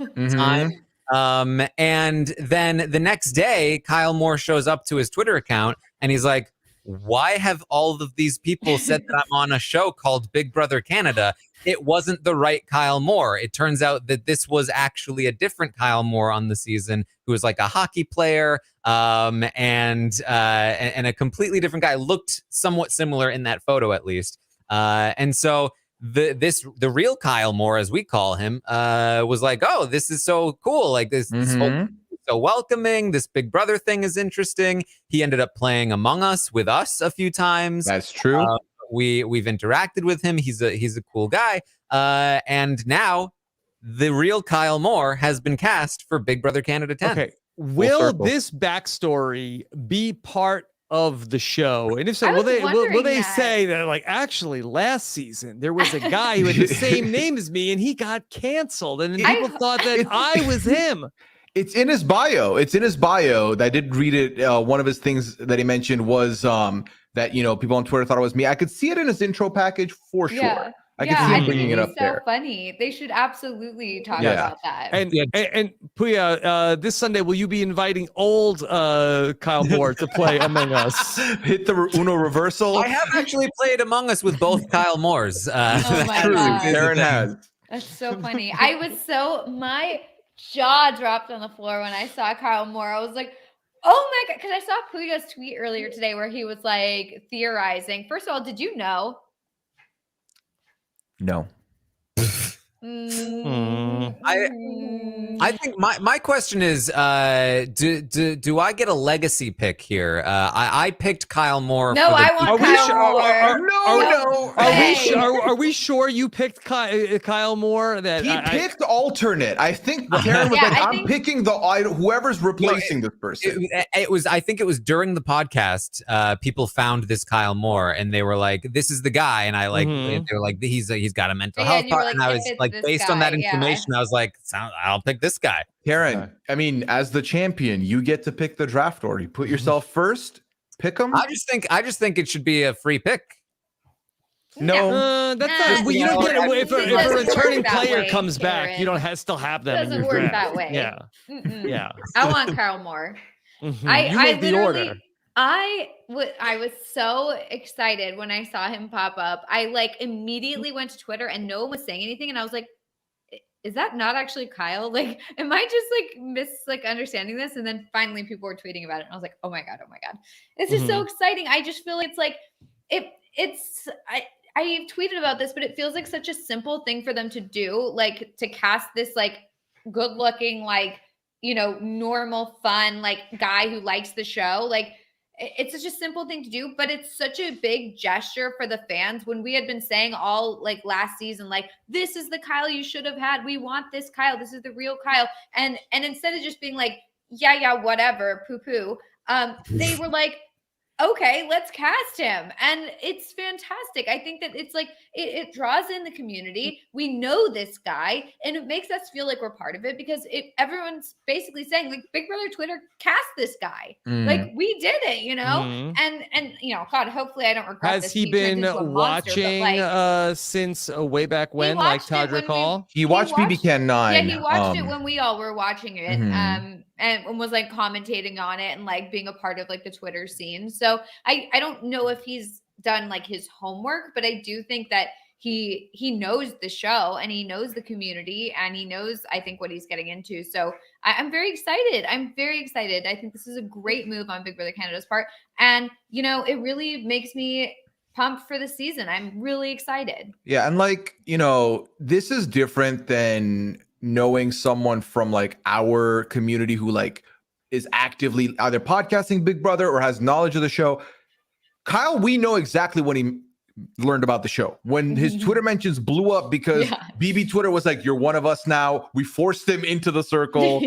And then the next day, Kyle Moore shows up to his Twitter account, and he's like, why have all of these people said that I'm on a show called Big Brother Canada? It wasn't the right Kyle Moore. It turns out that this was actually a different Kyle Moore on the season who was like a hockey player and a completely different guy. Looked somewhat similar in that photo, at least. And so the real Kyle Moore, as we call him, was like, oh, this is so cool. Like this whole so welcoming. This Big Brother thing is interesting. He ended up playing Among Us with us a few times. That's true. We've interacted with him. He's a cool guy. And now the real Kyle Moore has been cast for Big Brother Canada 10. Okay. Will this backstory be part of the show? And if so, will they say that, like, actually last season there was a guy who had the same name as me and he got canceled, and then people thought that I was him. It's in his bio. It's in his bio. I did read it. One of his things that he mentioned was that, you know, people on Twitter thought it was me. I could see it in his intro package for sure. I can see him bringing it up there. Funny. They should absolutely talk about that. And Pooya, this Sunday, will you be inviting old Kyle Moore to play Among Us? Hit the Uno reversal. I have actually played Among Us with both Kyle Moores. Oh my God. Karen has. That's so funny. My jaw dropped on the floor when I saw Kyle Moore. I was like, oh my God. Because I saw Pooya's tweet earlier today where he was like theorizing. First of all, did you know? No. I think my question is, do I get a legacy pick here? I picked Kyle Moore. No, I want Kyle Moore. Are we sure you picked Kyle Moore? That he picked alternate. I think Karen was I'm picking whoever's replacing this person. I think it was during the podcast. People found this Kyle Moore and they were like, "This is the guy," and I like they were like, "He's got a mental health part," and I was like, based on that information, I was like, I'll pick this guy. Karen, I mean, as the champion, you get to pick the draft order. You put yourself first, pick him. I just think it should be a free pick. No, that's not. Well, you don't get it if a returning player comes back. You don't still have them. It doesn't work that way. Yeah, yeah. I want Kyle Moore. I literally. I was so excited when I saw him pop up. I like immediately went to Twitter and no one was saying anything, and I was like, is that not actually Kyle? Like, am I just understanding this? And then finally people were tweeting about it. And I was like, oh my God. This is so exciting. I just feel it's like, I tweeted about this, but it feels like such a simple thing for them to do. Like to cast this like good looking, like, you know, normal, fun, like guy who likes the show. Like it's such a simple thing to do, but it's such a big gesture for the fans when we had been saying all like last season, like, this is the Kyle you should have had. We want this Kyle. This is the real Kyle. And instead of just being like, yeah, whatever, poo-poo, they were like, okay, let's cast him. And it's fantastic. I think that it's like, it draws in the community. We know this guy and it makes us feel like we're part of it because everyone's basically saying like, Big Brother Twitter cast this guy. Like we did it, you know? And you know, God, hopefully I don't regret this. Has he been watching since way back when, like Todrick Hall? He watched BB Can 9. Yeah, he watched it when we all were watching it. And was like commentating on it and like being a part of like the Twitter scene. So I don't know if he's done like his homework, but I do think that he knows the show and he knows the community and he knows, I think, what he's getting into. So I'm very excited. I think this is a great move on Big Brother Canada's part. And, you know, it really makes me pumped for the season. I'm really excited. Yeah. And like, you know, this is different than knowing someone from like our community who like is actively either podcasting Big Brother or has knowledge of the show. Kyle, we know exactly when he learned about the show, when his Twitter mentions blew up because BB Twitter was like, you're one of us now. We forced him into the circle.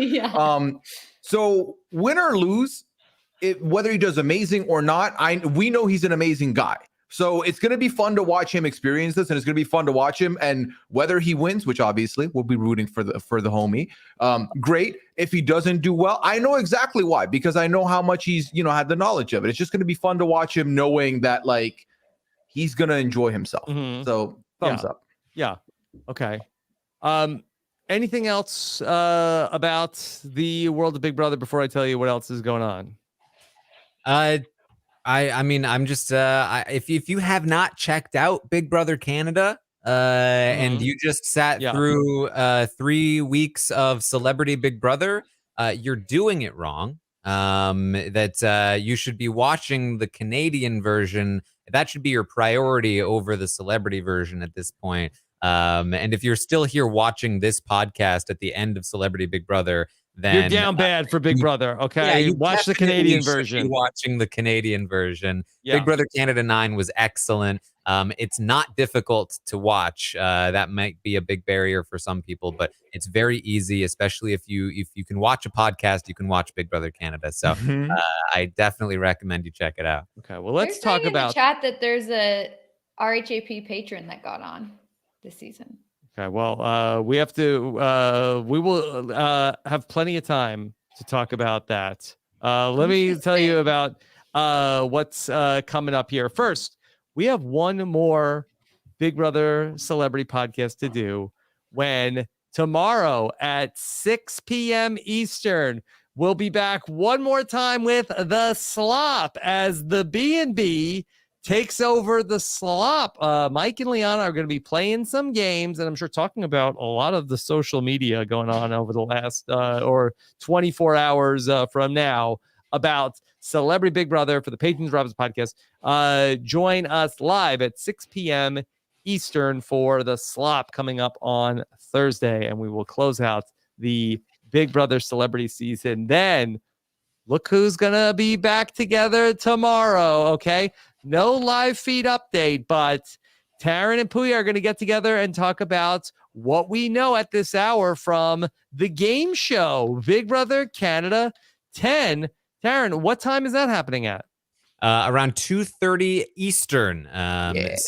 So win or lose, whether he does amazing or not, we know he's an amazing guy. So it's going to be fun to watch him experience this, and it's going to be fun to watch him. And whether he wins, which obviously we'll be rooting for the homie, great. If he doesn't do well, I know exactly why, because I know how much he's, you know, had the knowledge of it. It's just going to be fun to watch him, knowing that like he's going to enjoy himself. So thumbs up. Yeah. Okay. Anything else about the world of Big Brother before I tell you what else is going on? I mean, I'm just if you have not checked out Big Brother Canada and you just sat through 3 weeks of Celebrity Big Brother, you're doing it wrong. That you should be watching the Canadian version. That should be your priority over the celebrity version at this point. And if you're still here watching this podcast at the end of Celebrity Big Brother, then you're down bad for Big Brother. Okay, you watch the definitely Canadian should be version. watching the Canadian version. Yeah. Big Brother Canada 9 was excellent. It's not difficult to watch. That might be a big barrier for some people, but it's very easy, especially if you can watch a podcast, you can watch Big Brother Canada. So I definitely recommend you check it out. Okay, well, let's They're talk saying about in the chat that there's a RHAP patron that got on this season. Okay, well, we have to. We will have plenty of time to talk about that. Let me tell you about what's coming up here. First, we have one more Big Brother celebrity podcast to do. When tomorrow at 6 p.m. Eastern, we'll be back one more time with The Slop as the B&B takes over The Slop. Mike and Liana are going to be playing some games, and I'm sure talking about a lot of the social media going on over the last or 24 hours from now about Celebrity Big Brother for the Patrons Robbins podcast. Join us live at 6 p.m. Eastern for The Slop coming up on Thursday, and we will close out the Big Brother celebrity season. Then look who's going to be back together tomorrow, okay? No live feed update, but Taran and Pooya are going to get together and talk about what we know at this hour from the game show, Big Brother Canada 10. Taran, what time is that happening at? Around 2:30 Eastern.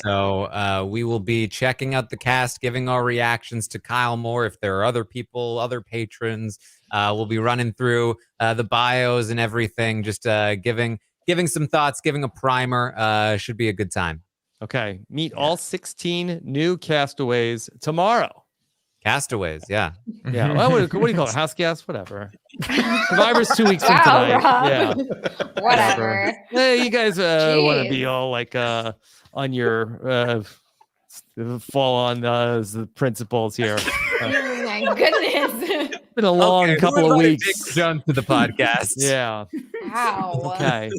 So we will be checking out the cast, giving our reactions to Kyle Moore. If there are other people, other patrons, we'll be running through the bios and everything, just giving some thoughts, giving a primer. Should be a good time. Okay. Meet all 16 new castaways tomorrow. Castaways, yeah. Yeah. Well, what do you call it? House guests? Whatever. Survivor's 2 weeks from tonight. Rob. Yeah. Whatever. Hey, you guys want to be all like on your fall on the principles here. Oh my goodness. It's been a long couple of weeks. Jump to the podcast. Yeah. Wow. Okay.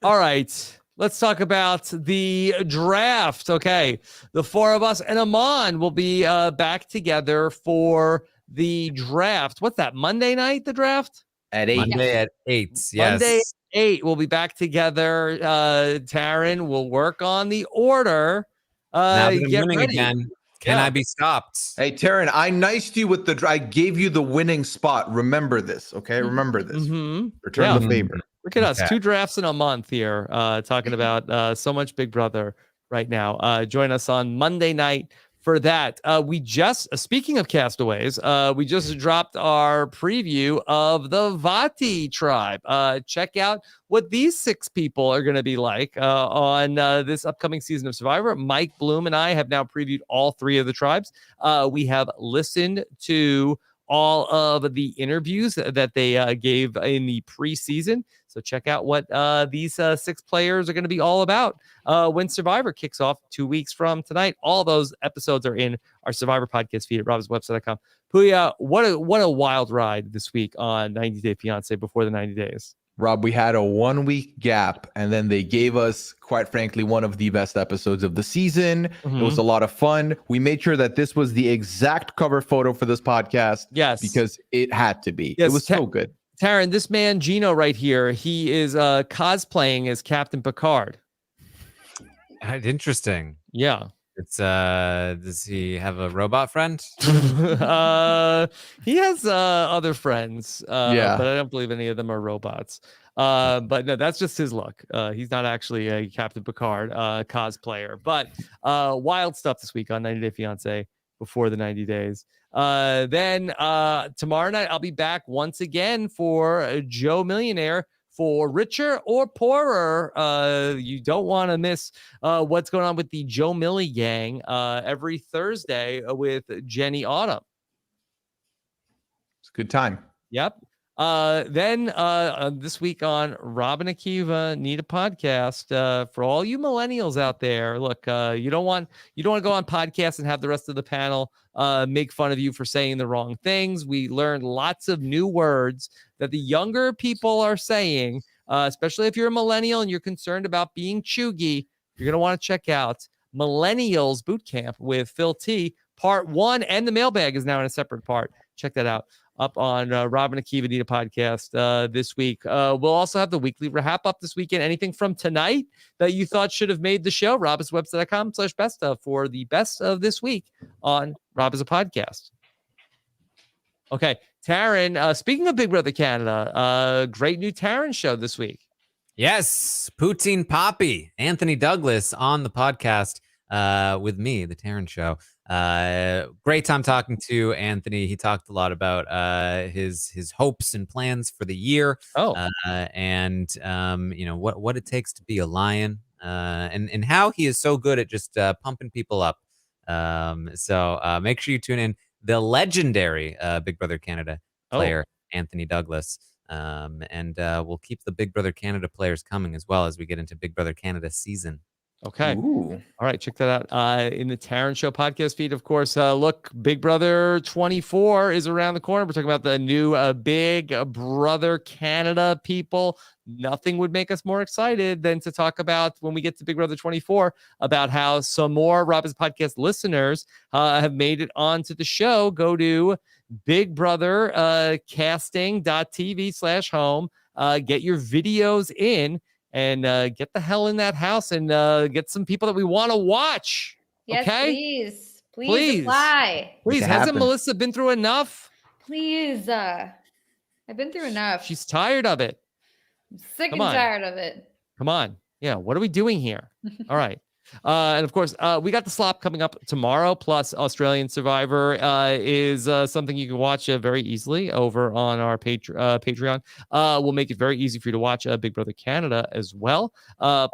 All right. Let's talk about the draft. Okay. The four of us and Aman will be back together for the draft. What's that? Monday night, the draft? At 8. Monday at 8. Yes. Monday at 8. We'll be back together. Taryn will work on the order. Now that I'm get winning ready. again, can I be stopped? Hey, Taran, I niced you with I gave you the winning spot. Remember this, okay? Remember this. Return the favor. Look at us, 2 drafts in a month here, talking about so much Big Brother right now. Join us on Monday night for that. We just, speaking of castaways, we just dropped our preview of the Vati tribe. Check out what these 6 people are going to be like on this upcoming season of Survivor. Mike Bloom and I have now previewed all 3 of the tribes. We have listened to all of the interviews that they gave in the preseason. So check out what these 6 players are going to be all about when Survivor kicks off 2 weeks from tonight. All those episodes are in our Survivor podcast feed at robbinswebsite.com. Pooya, what a wild ride this week on 90 Day Fiance before the 90 days. Rob, we had a 1-week gap, and then they gave us, quite frankly, one of the best episodes of the season. It was a lot of fun. We made sure that this was the exact cover photo for this podcast. Yes. Because it had to be. Yes, it was so good. Taryn, this man, Gino, right here, he is cosplaying as Captain Picard. Interesting. Yeah. It's does he have a robot friend? He has other friends. Yeah. But I don't believe any of them are robots. But no, that's just his look. He's not actually a Captain Picard cosplayer. But wild stuff this week on 90 Day Fiance before the 90 days. Then tomorrow night I'll be back once again for Joe Millionaire. For richer or poorer, you don't want to miss what's going on with the Joe Millie gang every Thursday with Jenny Autumn. It's a good time. Yep. Then this week on Rob and Akiva Need a Podcast, for all you millennials out there, look, you don't want to go on podcasts and have the rest of the panel make fun of you for saying the wrong things. We learned lots of new words that the younger people are saying, especially if you're a millennial and you're concerned about being chuggy. You're going to want to check out Millennials Boot Camp with Phil T. Part 1, and the mailbag is now in a separate part. Check that out up on Rob and Akiva Need a Podcast this week. We'll also have the weekly wrap up this weekend. Anything from tonight that you thought should have made the show? robiswebsite.com/best of for the best of this week on Rob is a Podcast. Okay, Taran, speaking of Big Brother Canada, great new Taran show this week. Yes, Poutine Poppy, Anthony Douglas on the podcast with me, the Taran Show. Great time talking to Anthony. He talked a lot about his hopes and plans for the year. And what it takes to be a lion, and how he is so good at just pumping people up. So make sure you tune in. The legendary Big Brother Canada player, Anthony Douglas. And we'll keep the Big Brother Canada players coming as well as we get into Big Brother Canada season. Okay. Ooh. All right. Check that out in the Taran Show podcast feed. Of course, look, Big Brother 24 is around the corner. We're talking about the new Big Brother Canada people. Nothing would make us more excited than to talk about when we get to Big Brother 24 about how some more Robin's podcast listeners have made it onto the show. Go to Big Brother casting.tv/home. Get your videos in. And get the hell in that house and get some people that we want to watch. Yes, okay? Please apply. Please. Hasn't Melissa been through enough? Please. I've been through enough. She's tired of it. I'm sick and tired of it. Come on. Yeah, what are we doing here? All right. And of course, we got the slop coming up tomorrow. Plus, Australian Survivor is something you can watch very easily over on our Patreon. We'll make it very easy for you to watch Big Brother Canada as well.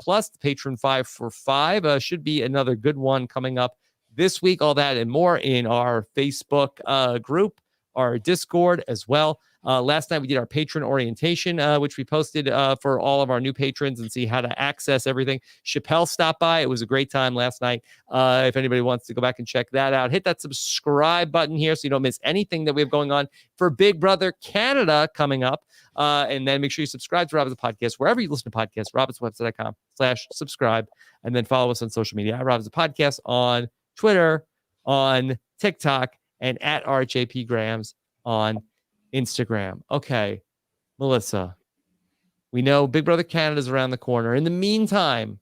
Plus, the Patron 5 for 5 should be another good one coming up this week. All that and more in our Facebook group, our Discord as well. Last night we did our patron orientation, which we posted for all of our new patrons and see how to access everything. Chappelle stopped by. It was a great time last night. If anybody wants to go back and check that out, hit that subscribe button here so you don't miss anything that we have going on for Big Brother Canada coming up. And then make sure you subscribe to Robin's Podcast wherever you listen to podcasts, robinswebsite.com/subscribe. And then follow us on social media at Robin's Podcast on Twitter, on TikTok, and at RHAP Grams on Instagram. Okay, Melissa, we know Big Brother Canada's around the corner. In the meantime,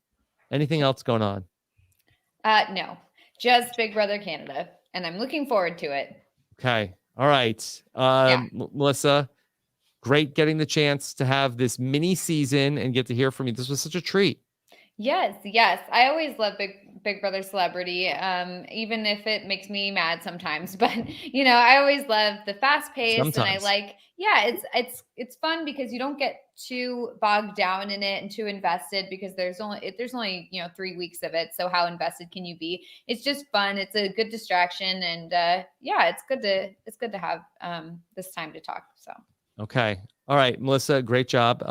anything else going on? No, just Big Brother Canada, and I'm looking forward to it. Okay, all right. Melissa, great getting the chance to have this mini season and get to hear from you. This was such a treat. Yes. I always love Big Brother Celebrity, even if it makes me mad sometimes. But I always love the fast pace, and I like. Yeah, it's fun because you don't get too bogged down in it and too invested because there's only 3 weeks of it. So how invested can you be? It's just fun. It's a good distraction, and it's good to have this time to talk. So. Okay. All right, Melissa, great job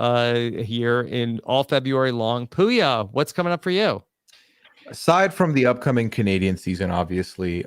here in all February long. Pooya, what's coming up for you? Aside from the upcoming Canadian season, obviously,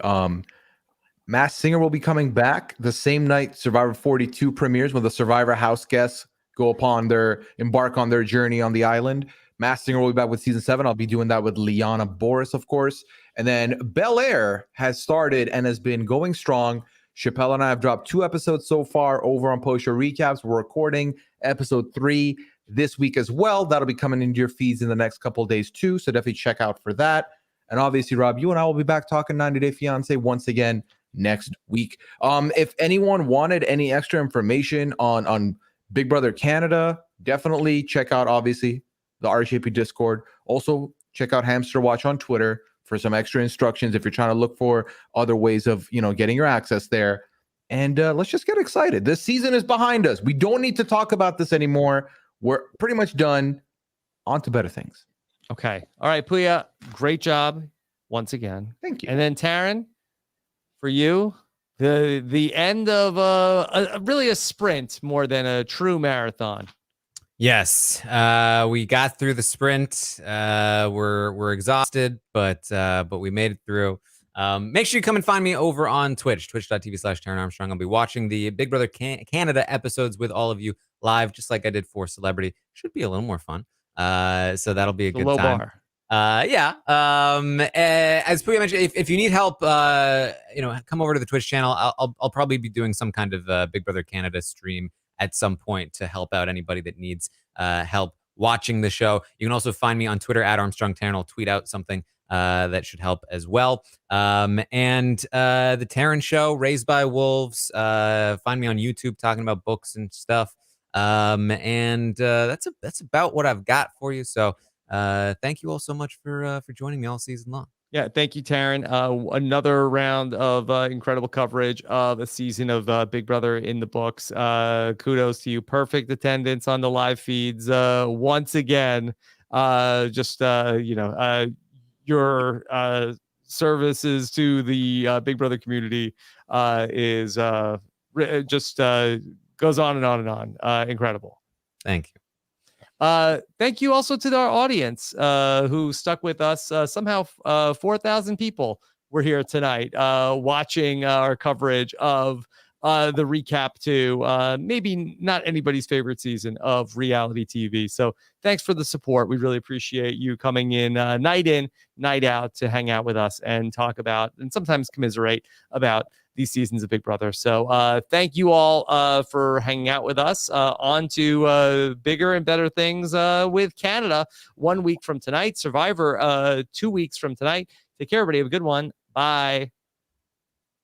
Masked Singer will be coming back the same night Survivor 42 premieres when the Survivor house guests embark on their journey on the island. Masked Singer will be back with season 7. I'll be doing that with Liana Boris, of course. And then Bel Air has started and has been going strong. Chappelle and I have dropped 2 episodes so far over on Post Show Recaps. We're recording episode 3 this week as well. That'll be coming into your feeds in the next couple of days too, so definitely check out for that. And obviously, Rob, you and I will be back talking 90 Day Fiance once again next week. If anyone wanted any extra information on Big Brother Canada, definitely check out, obviously, the RHAP Discord. Also, check out Hamster Watch on Twitter for some extra instructions if you're trying to look for other ways of, getting your access there. And let's just get excited. This season is behind us. We don't need to talk about this anymore. We're pretty much done. On to better things. Okay. All right, Pooya, great job once again. Thank you. And then Taran, for you, the end of really a sprint more than a true marathon. Yes, we got through the sprint. We're exhausted, but we made it through. Make sure you come and find me over on Twitch, twitch.tv/Taran Armstrong. I'll be watching the Big Brother Canada episodes with all of you live, just like I did for Celebrity. Should be a little more fun. So that'll be a good low time. Bar. As Pooya mentioned, if you need help, come over to the Twitch channel. I'll probably be doing some kind of Big Brother Canada stream at some point to help out anybody that needs help watching the show. You can also find me on Twitter at Armstrong Taran. I'll tweet out something that should help as well. And the Taran Show, Raised by Wolves. Find me on YouTube talking about books and stuff. That's about what I've got for you. So thank you all so much for joining me all season long. Yeah, thank you, Taran. Another round of incredible coverage of a season of Big Brother in the books. Kudos to you. Perfect attendance on the live feeds. Once again, your services to the Big Brother community is goes on and on and on. Incredible. Thank you. Thank you also to our audience who stuck with us. Somehow 4,000 people were here tonight watching our coverage of the recap to maybe not anybody's favorite season of reality TV. So thanks for the support. We really appreciate you coming in, night out to hang out with us and talk about and sometimes commiserate about these seasons of Big Brother. So thank you all for hanging out with us. On to bigger and better things with Canada 1 week from tonight. Survivor 2 weeks from tonight. Take care, everybody. Have a good one. Bye.